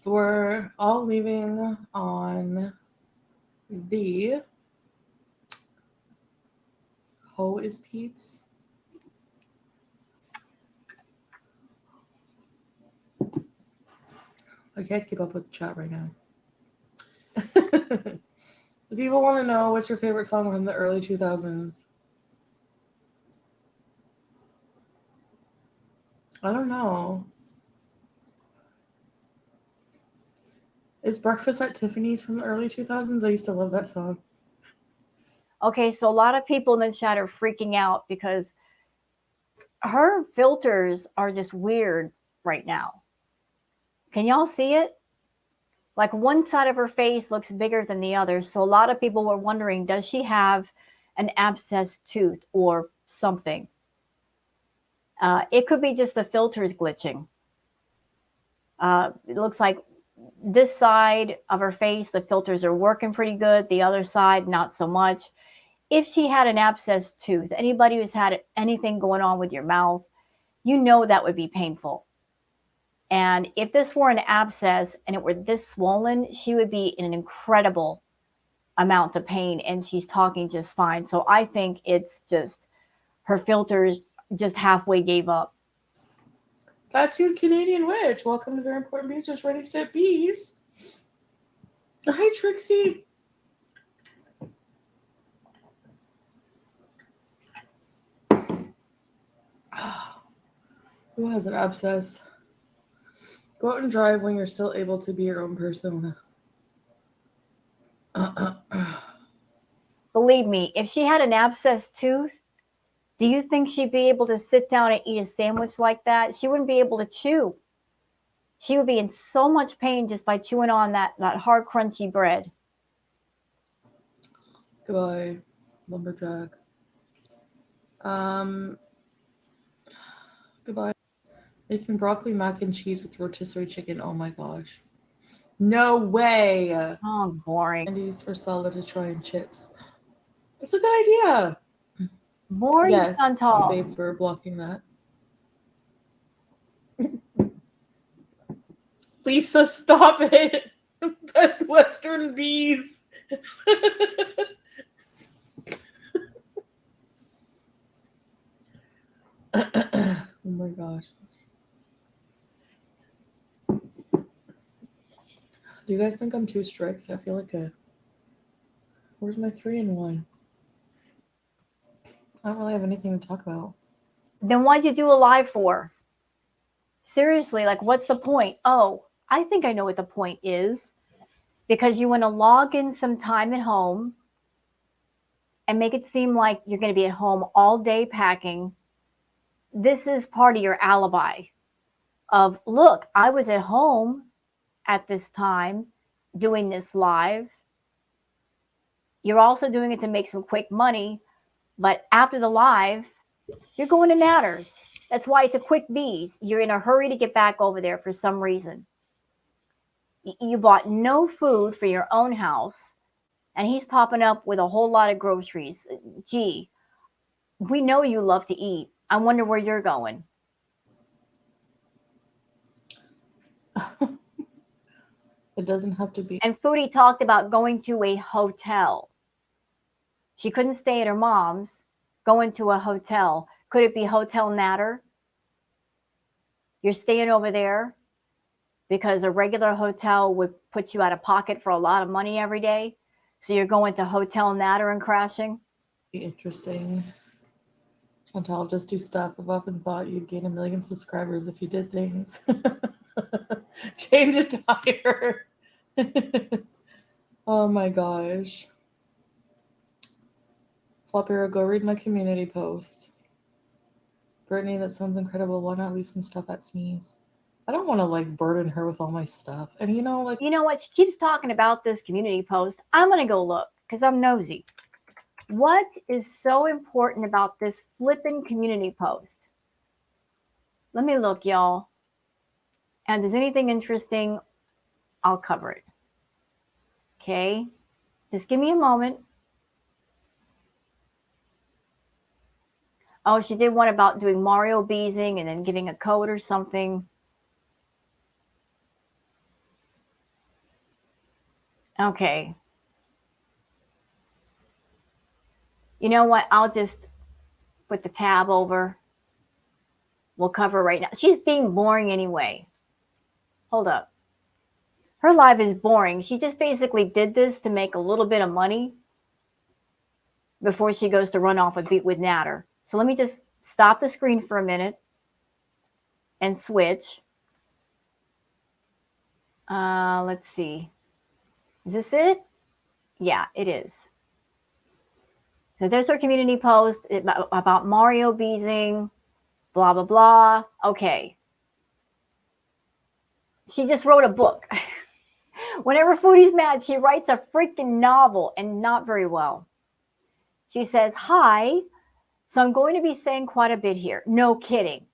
we're all leaving on the Ho is Pete's. I can't keep up with the chat right now. The people want to know what's your favorite song from the early 2000s. I don't know. Is Breakfast at Tiffany's from the early 2000s? I used to love that song. Okay, so a lot of people in the chat are freaking out because her filters are just weird right now. Can y'all see it? Like, one side of her face looks bigger than the other. So a lot of people were wondering, does she have an abscessed tooth or something? It could be just the filters glitching. It looks like this side of her face, the filters are working pretty good. The other side, not so much. if she had an abscess tooth, anybody who's had anything going on with your mouth, you know that would be painful. And if this were an abscess and it were this swollen, she would be in an incredible amount of pain, and she's talking just fine. So I think it's just her filters just halfway gave up. Tattooed Canadian Witch. Welcome to Very Important Bees. Just ready, set, bees. Hi, Trixie. Who has an abscess? Go out and drive when you're still able to be your own person. Believe me, if she had an abscess tooth, do you think she'd be able to sit down and eat a sandwich like that? She wouldn't be able to chew. She would be in so much pain just by chewing on that hard, crunchy bread. Goodbye, lumberjack. Goodbye. Making broccoli mac and cheese with rotisserie chicken. Oh my gosh. No way. Oh, boring. Candies for salad to try and chips. That's a good idea. Boring, Yes, Chantal. babe, for blocking that. Lisa, stop it. Best Western bees. Oh my gosh. Do you guys think I'm too strict? I feel like where's my 3-in-1? I don't really have anything to talk about. Then why'd you do a live for? Seriously, like, what's the point? Oh, I think I know what the point is. Because you want to log in some time at home and make it seem like you're going to be at home all day packing. This is part of your alibi of, look, I was at home at this time doing this live. You're also doing it to make some quick money. But after the live, you're going to Natters. That's why it's a quick bees. You're in a hurry to get back over there for some reason. You bought no food for your own house, and he's popping up with a whole lot of groceries. Gee, we know you love to eat. I wonder where you're going. It doesn't have to be. And Foodie talked about going to a hotel. She couldn't stay at her mom's, going to a hotel. Could it be Hotel Natter? You're staying over there because a regular hotel would put you out of pocket for a lot of money every day. So you're going to Hotel Natter and crashing? Interesting. Chantal, just do stuff. I've often thought you'd gain 1 million subscribers if you did things. Change a tire. Oh my gosh. Flopera, go read my community post. Brittany, that sounds incredible. Why not leave some stuff at Sneeze? I don't want to like burden her with all my stuff. And you know what? She keeps talking about this community post. I'm going to go look because I'm nosy. What is so important about this flipping community post? Let me look, y'all. And if there's anything interesting, I'll cover it. Okay? Just give me a moment. Oh, she did one about doing Mario beesing and then giving a code or something. Okay. You know what? I'll just put the tab over. We'll cover right now. She's being boring anyway. Hold up. Her live is boring. She just basically did this to make a little bit of money before she goes to run off with Natter. So let me just stop the screen for a minute and switch. Let's see. Is this it? Yeah, it is. So there's her community post about Mario beesing, blah, blah, blah. Okay. She just wrote a book. Whenever Foodie's mad, she writes a freaking novel, and not very well. She says, hi, so I'm going to be saying quite a bit here. No kidding.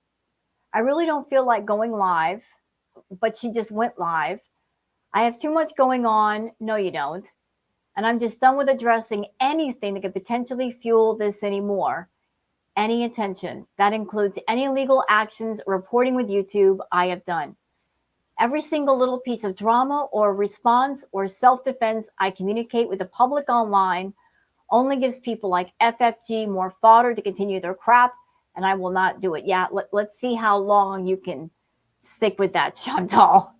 I really don't feel like going live, but she just went live. I have too much going on. No, you don't. and I'm just done with addressing anything that could potentially fuel this anymore. Any attention. That includes any legal actions or reporting with YouTube I have done. Every single little piece of drama or response or self-defense I communicate with the public online only gives people like FFG more fodder to continue their crap, and I will not do it. Yeah, let's see how long you can stick with that, Chantal.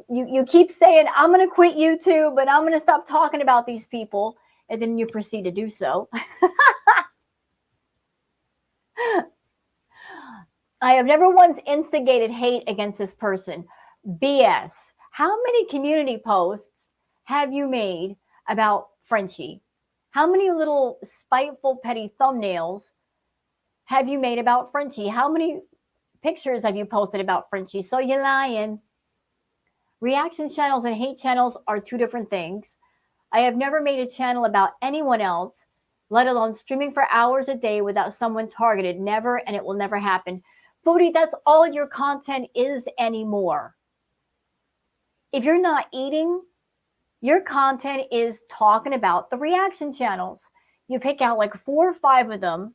You keep saying, I'm going to quit YouTube, but I'm going to stop talking about these people, and then you proceed to do so. I have never once instigated hate against this person. BS. How many community posts have you made about Frenchie? How many little spiteful, petty thumbnails have you made about Frenchie? How many pictures have you posted about Frenchie? So you're lying. Reaction channels and hate channels are two different things. I have never made a channel about anyone else, let alone streaming for hours a day without someone targeted. Never, and it will never happen. Foodie, that's all your content is anymore. If you're not eating, your content is talking about the reaction channels. You pick out like 4 or 5 of them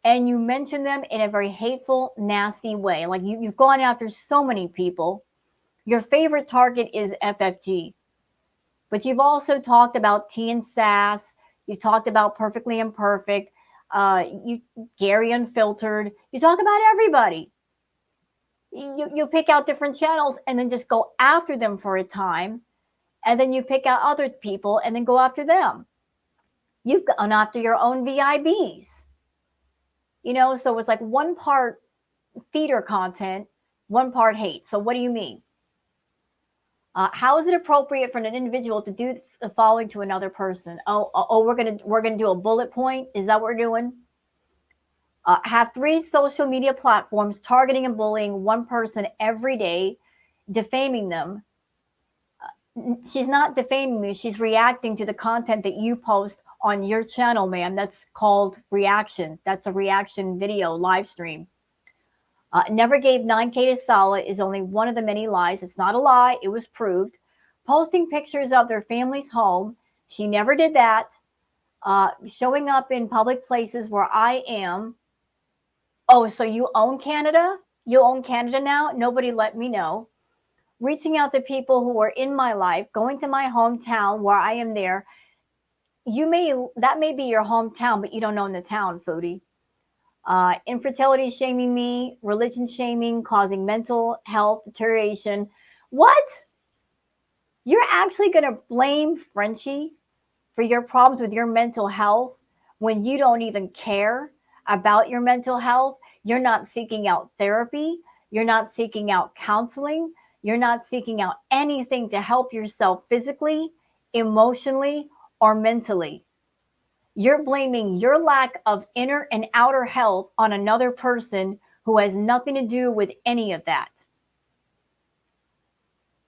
and you mention them in a very hateful, nasty way. Like you've gone after so many people. Your favorite target is FFG. But you've also talked about Tea and Sass. You talked about Perfectly Imperfect. Gary Unfiltered. You talk about everybody. You pick out different channels and then just go after them for a time. And then you pick out other people and then go after them. You've gone after your own VIBs. So it's like one part feeder content, one part hate. So what do you mean? How is it appropriate for an individual to do the following to another person? We're gonna do a bullet point. Is that what we're doing? Have 3 social media platforms targeting and bullying one person every day, defaming them. She's not defaming me. She's reacting to the content that you post on your channel, ma'am. That's called reaction. That's a reaction video live stream. Never gave 9K to Sala is only one of the many lies. It's not a lie. It was proved. Posting pictures of their family's home. She never did that. Showing up in public places where I am. Oh, so you own Canada? You own Canada now? Nobody let me know. Reaching out to people who are in my life, going to my hometown where I am there. That may be your hometown, but you don't own the town, Foodie. Infertility shaming me, religion shaming, causing mental health deterioration. What? You're actually going to blame Frenchie for your problems with your mental health when you don't even care about your mental health? You're not seeking out therapy. You're not seeking out counseling. You're not seeking out anything to help yourself physically, emotionally, or mentally. You're blaming your lack of inner and outer health on another person who has nothing to do with any of that.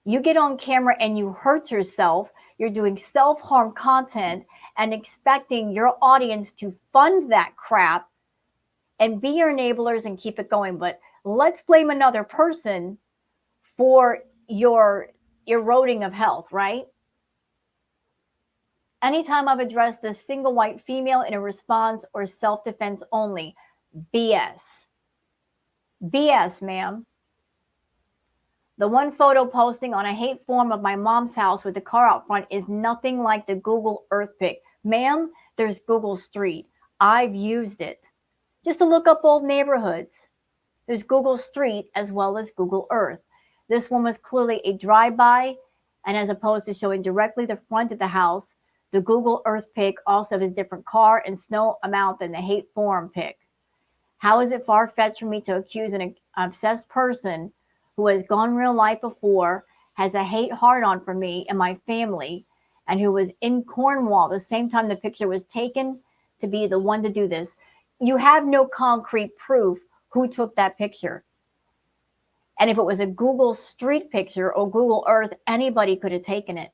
You get on camera and you hurt yourself. You're doing self-harm content and expecting your audience to fund that crap and be your enablers and keep it going. But let's blame another person for your eroding of health, right? Anytime I've addressed this single white female in a response or self-defense only, BS. BS, ma'am. The one photo posting on a hate form of my mom's house with the car out front is nothing like the Google Earth pic. Ma'am, there's Google Street. I've used it. Just to look up old neighborhoods. There's Google Street as well as Google Earth. This one was clearly a drive-by, and as opposed to showing directly the front of the house, the Google Earth pic also has different car and snow amount than the hate forum pic. How is it far-fetched for me to accuse an obsessed person who has gone real life before, has a hate hard-on for me and my family, and who was in Cornwall the same time the picture was taken, to be the one to do this? You have no concrete proof who took that picture. And if it was a Google Street picture or Google Earth, anybody could have taken it.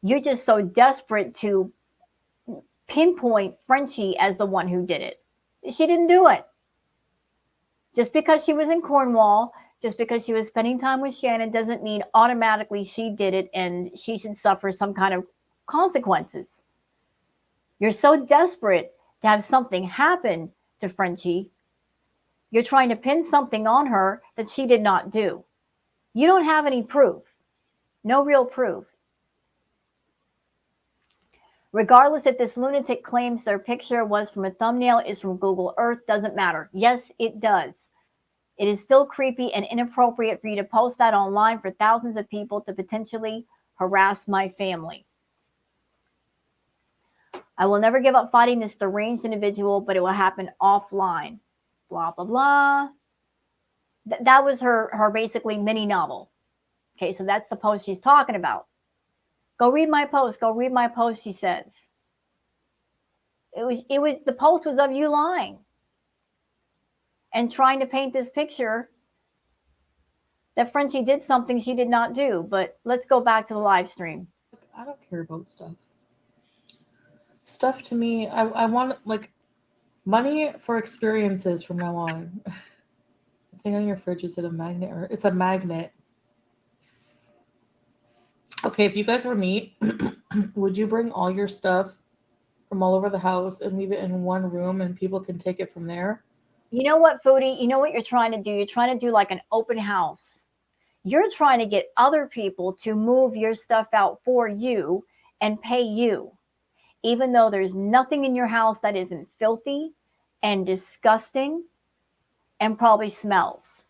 You're just so desperate to pinpoint Frenchie as the one who did it. She didn't do it. Just because she was in Cornwall Just because she was spending time with Shannon doesn't mean automatically she did it and she should suffer some kind of consequences. You're so desperate to have something happen to Frenchie, you're trying to pin something on her that she did not do. You don't have any proof, no real proof. Regardless if this lunatic claims their picture was from a thumbnail, is from Google Earth, doesn't matter. Yes, it does. It is still creepy and inappropriate for you to post that online for thousands of people to potentially harass my family. I will never give up fighting this deranged individual, but it will happen offline. Blah, blah, blah. That was her basically mini novel. Okay, so that's the post she's talking about. Go read my post. Go read my post, she says. The post was of you lying and trying to paint this picture that Frenchie did something she did not do. But let's go back to the live stream. I don't care about stuff. Stuff to me, I want like money for experiences from now on. The thing on your fridge, is it a magnet or it's a magnet? Okay, if you guys were me, would you bring all your stuff from all over the house and leave it in one room and people can take it from there? You know what, Foodie? You know what you're trying to do? You're trying to do like an open house. You're trying to get other people to move your stuff out for you and pay you, even though there's nothing in your house that isn't filthy and disgusting and probably smells.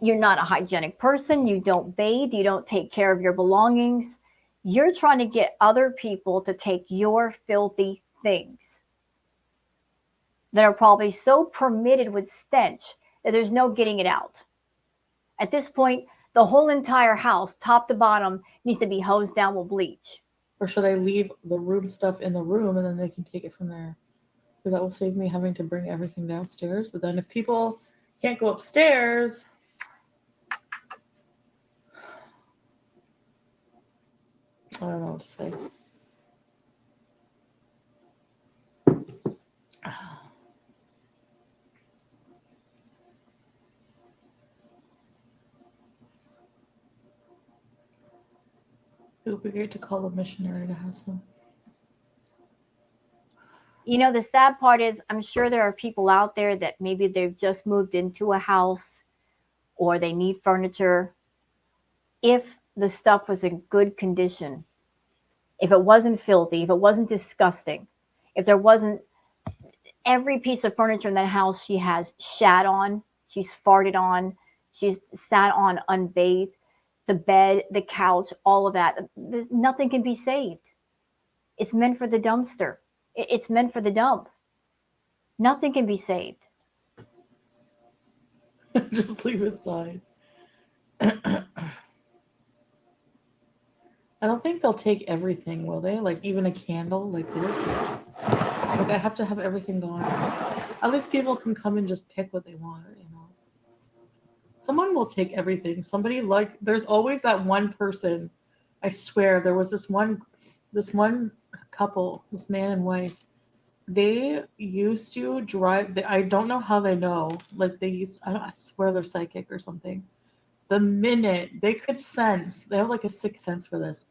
You're not a hygienic person. You don't bathe. You don't take care of your belongings. You're trying to get other people to take your filthy things that are probably so permitted with stench that there's no getting it out. At this point, the whole entire house, top to bottom, needs to be hosed down with bleach. Or should I leave the room stuff in the room and then they can take it from there? Because that will save me having to bring everything downstairs. But then if people can't go upstairs, I don't know what to say. It would be great to call a missionary to have some. You know, the sad part is I'm sure there are people out there that maybe they've just moved into a house or they need furniture. If the stuff was in good condition, if it wasn't filthy, if it wasn't disgusting, if there wasn't every piece of furniture in that house she has shat on, she's farted on, she's sat on unbathed, the bed, the couch, all of that, nothing can be saved. It's meant for the dumpster. It's meant for the dump. Nothing can be saved. Just leave it aside. I don't think they'll take everything, will they? Like even a candle like this? Like I have to have everything gone. At least people can come and just pick what they want, you know. Someone will take everything. Somebody like there's always that one person. I swear there was this one couple, this man and wife. They used to drive. I don't know how they know. Like I swear they're psychic or something. The minute they could sense, they have like a sixth sense for this.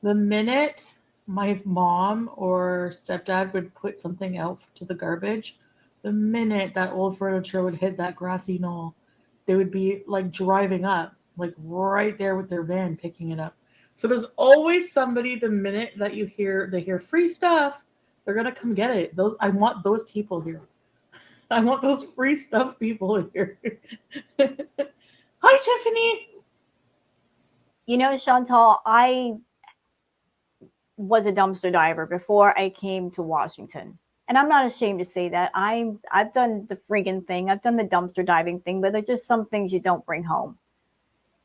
The minute my mom or stepdad would put something out to the garbage, the minute that old furniture would hit that grassy knoll, they would be like driving up, like right there with their van picking it up. So there's always somebody. The minute that they hear free stuff, they're gonna come get it. I want those people here. I want those free stuff people here. Hi, Tiffany. You know, Chantal, I was a dumpster diver before I came to Washington. And I'm not ashamed to say that. I've done the friggin' thing. I've done the dumpster diving thing, but there's just some things you don't bring home.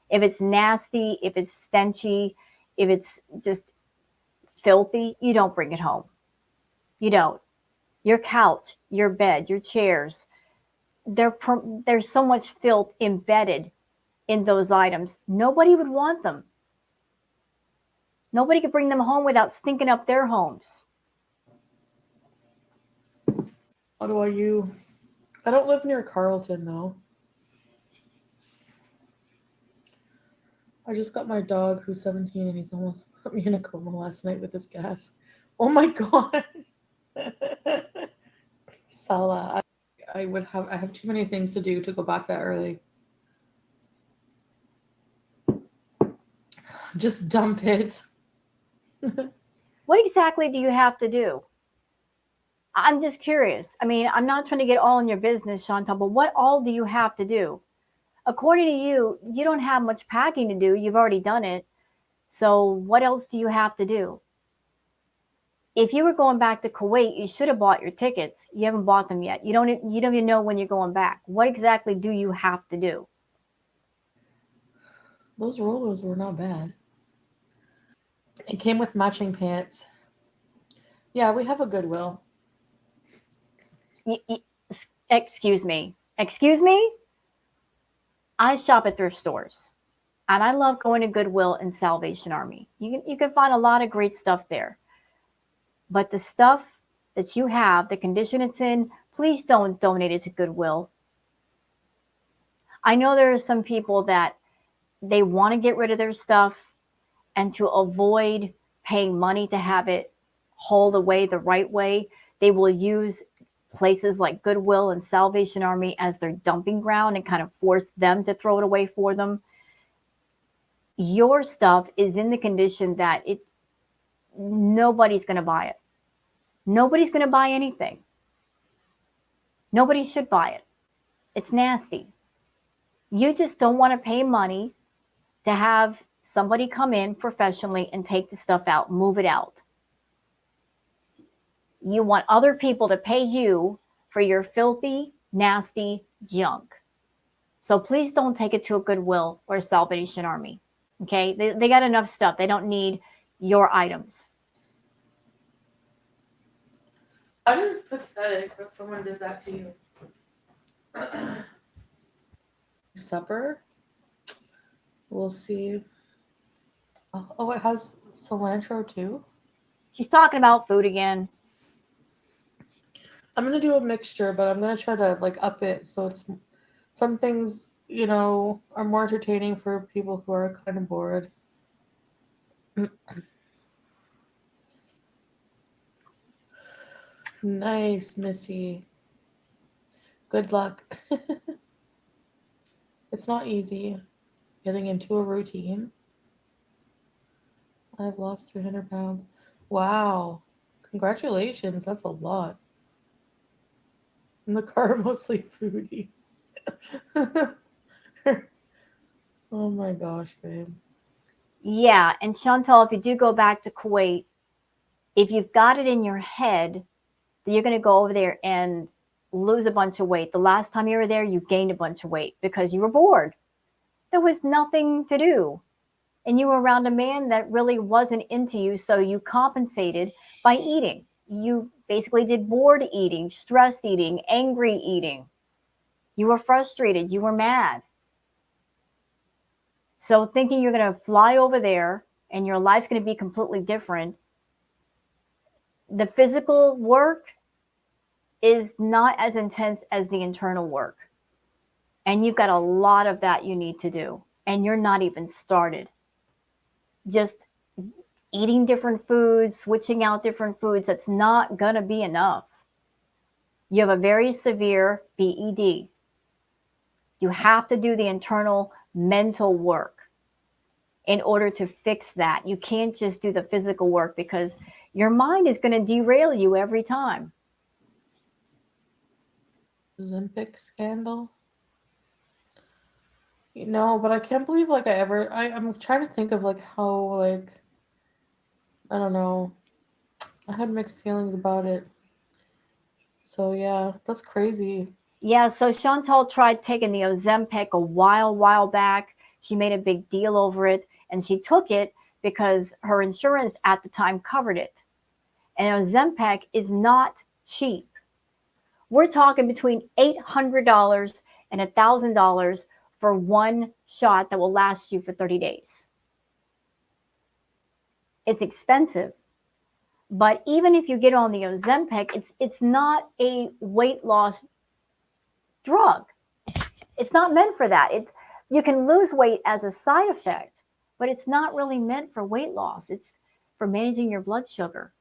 If it's nasty, if it's stenchy, if it's just filthy, you don't bring it home. You don't. Your couch, your bed, your chairs, there's so much filth embedded in those items. Nobody would want them. Nobody could bring them home without stinking up their homes. How do I don't live near Carlton though. I just got my dog who's 17 and he's almost put me in a coma last night with his gas. Oh my god. Sala, I have too many things to do to go back that early. Just dump it. What exactly do you have to do? I'm just curious. I mean, I'm not trying to get all in your business, Chantal, but what all do you have to do? According to you, you don't have much packing to do. You've already done it. So what else do you have to do? If you were going back to Kuwait, you should have bought your tickets. You haven't bought them yet. You don't even know when you're going back. What exactly do you have to do? Those rollers were not bad. It came with matching pants. Yeah, we have a Goodwill. Excuse me. Excuse me? I shop at thrift stores. And I love going to Goodwill and Salvation Army. You can find a lot of great stuff there. But the stuff that you have, the condition it's in, please don't donate it to Goodwill. I know there are some people that they want to get rid of their stuff, and to avoid paying money to have it hauled away the right way, they will use places like Goodwill and Salvation Army as their dumping ground and kind of force them to throw it away for them. Your stuff is in the condition that nobody's going to buy it. Nobody's going to buy anything. Nobody should buy it. It's nasty. You just don't want to pay money to have somebody come in professionally and take the stuff out, move it out. You want other people to pay you for your filthy, nasty junk. So please don't take it to a Goodwill or a Salvation Army. Okay? They got enough stuff. They don't need your items. That is pathetic that someone did that to you. Supper? We'll see. Oh, it has cilantro too? She's talking about food again. I'm gonna do a mixture, but I'm gonna try to like up it so it's some things, are more entertaining for people who are kind of bored. Nice, Missy. Good luck. It's not easy getting into a routine. I've lost 300 pounds. Wow. Congratulations. That's a lot. In the car, mostly foodie. Oh my gosh, babe. Yeah, and Chantal, if you do go back to Kuwait, if you've got it in your head that you're going to go over there and lose a bunch of weight, the last time you were there, you gained a bunch of weight because you were bored. There was nothing to do. And you were around a man that really wasn't into you, so you compensated by eating. You basically did bored eating, stress eating, angry eating. You were frustrated, you were mad. So thinking you're going to fly over there and your life's going to be completely different, the physical work is not as intense as the internal work. And you've got a lot of that you need to do. And you're not even started. Just eating different foods, switching out different foods, that's not going to be enough. You have a very severe BED. You have to do the internal mental work in order to fix that. You can't just do the physical work because your mind is going to derail you every time. Ozempic scandal? But I can't believe I'm trying to think of how I don't know. I had mixed feelings about it. So yeah, that's crazy. Yeah, so Chantal tried taking the Ozempic a while back. She made a big deal over it, and she took it because her insurance at the time covered it. And Ozempic is not cheap. We're talking between $800 and $1,000 for one shot that will last you for 30 days. It's expensive. But even if you get on the Ozempic, it's not a weight loss drug. It's not meant for that. You can lose weight as a side effect, but it's not really meant for weight loss. It's for managing your blood sugar.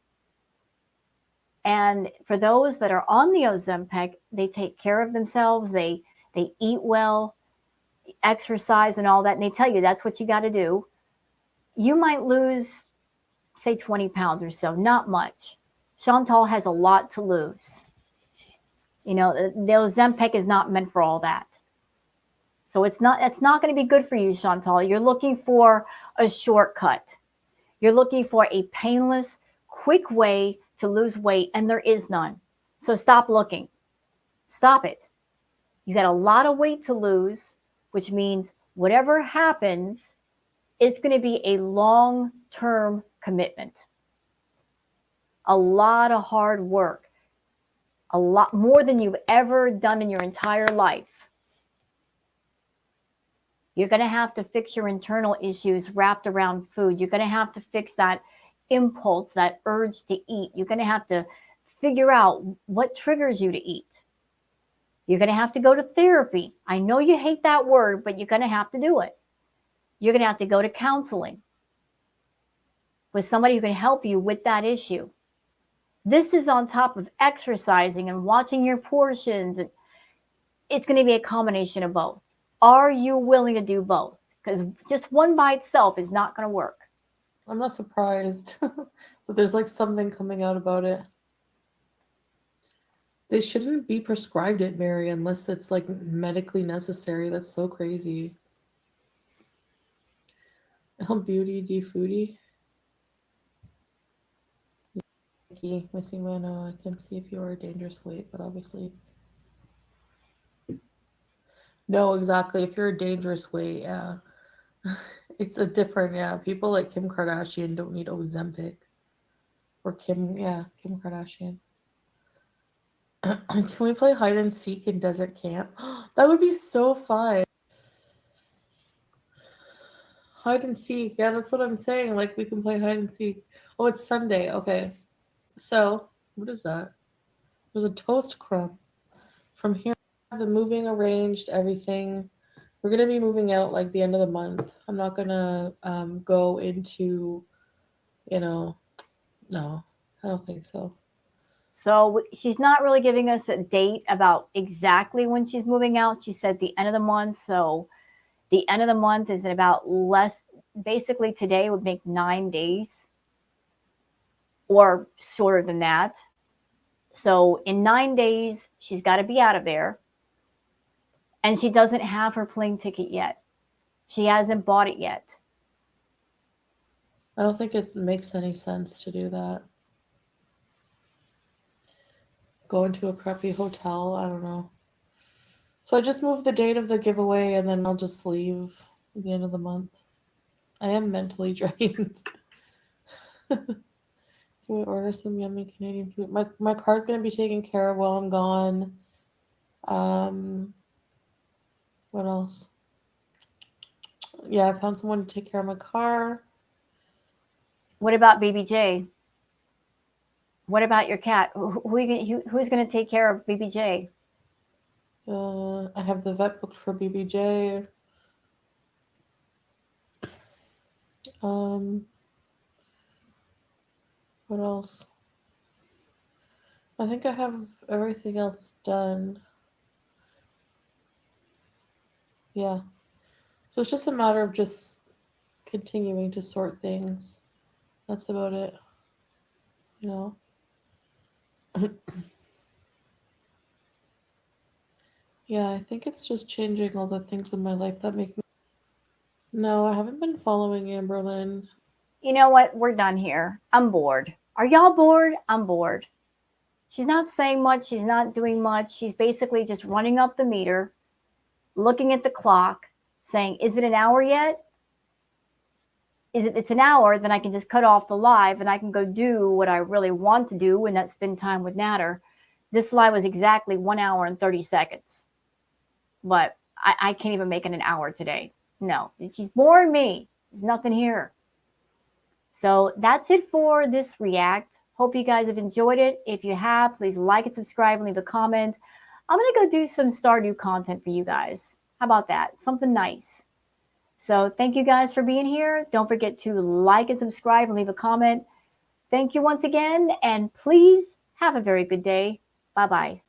And for those that are on the Ozempic, they take care of themselves. They eat well, exercise, and all that. And they tell you that's what you got to do. You might lose, say, 20 pounds or so, not much. Chantal has a lot to lose. You know, the Ozempic is not meant for all that. So it's not going to be good for you, Chantal. You're looking for a shortcut. You're looking for a painless, quick way to lose weight, and there is none. So stop looking. Stop it. You got a lot of weight to lose, which means whatever happens, it's going to be a long-term commitment. A lot of hard work. A lot more than you've ever done in your entire life. You're going to have to fix your internal issues wrapped around food. You're going to have to fix that impulse, that urge to eat. You're going to have to figure out what triggers you to eat. You're going to have to go to therapy. I know you hate that word, but you're going to have to do it. You're going to have to go to counseling with somebody who can help you with that issue. This is on top of exercising and watching your portions. It's going to be a combination of both. Are you willing to do both? Because just one by itself is not going to work. I'm not surprised that there's like something coming out about it. They shouldn't be prescribed it, Mary, unless it's like medically necessary. That's so crazy. Beauty, D Foodie. Nikki, Missy Mano, I can see if you are a dangerous weight, but obviously. No, exactly. If you're a dangerous weight, yeah. It's a different, yeah. People like Kim Kardashian don't need Ozempic. Or Kim Kardashian. Can we play hide and seek in desert camp? That would be so fun. Hide and seek. Yeah, that's what I'm saying. Like, we can play hide and seek. Oh, it's Sunday. Okay. So, what is that? There's a toast crumb. From here, the moving arranged, everything. We're going to be moving out like the end of the month. I'm not going to go into, no, I don't think so. So she's not really giving us a date about exactly when she's moving out. She said the end of the month. So the end of the month is in about basically today would make 9 days or shorter than that. So in 9 days, she's got to be out of there. And she doesn't have her plane ticket yet. She hasn't bought it yet. I don't think it makes any sense to do that. Go into a crappy hotel. I don't know. So I just moved the date of the giveaway and then I'll just leave at the end of the month. I am mentally drained. Can we order some yummy Canadian food? My car's going to be taken care of while I'm gone. What else? Yeah, I found someone to take care of my car. What about BBJ? What about your cat? Who's going to take care of BBJ? I have the vet booked for BBJ. What else? I think I have everything else done. Yeah. So it's just a matter of just continuing to sort things. That's about it. Yeah, I think it's just changing all the things in my life that make me. No, I haven't been following Amberlyn. You know what? We're done here. I'm bored. Are y'all bored? I'm bored. She's not saying much. She's not doing much. She's basically just running up the meter, looking at the clock, saying, is it an hour yet? It's an hour, then I can just cut off the live and I can go do what I really want to do, and that's spend time with Natter. This live was exactly 1 hour and 30 seconds. But I can't even make it an hour today. No, she's boring me. There's nothing here. So that's it for this react. Hope you guys have enjoyed it. If you have, please like and subscribe and leave a comment. I'm going to go do some Stardew content for you guys. How about that? Something nice. So thank you guys for being here. Don't forget to like and subscribe and leave a comment. Thank you once again, and please have a very good day. Bye-bye.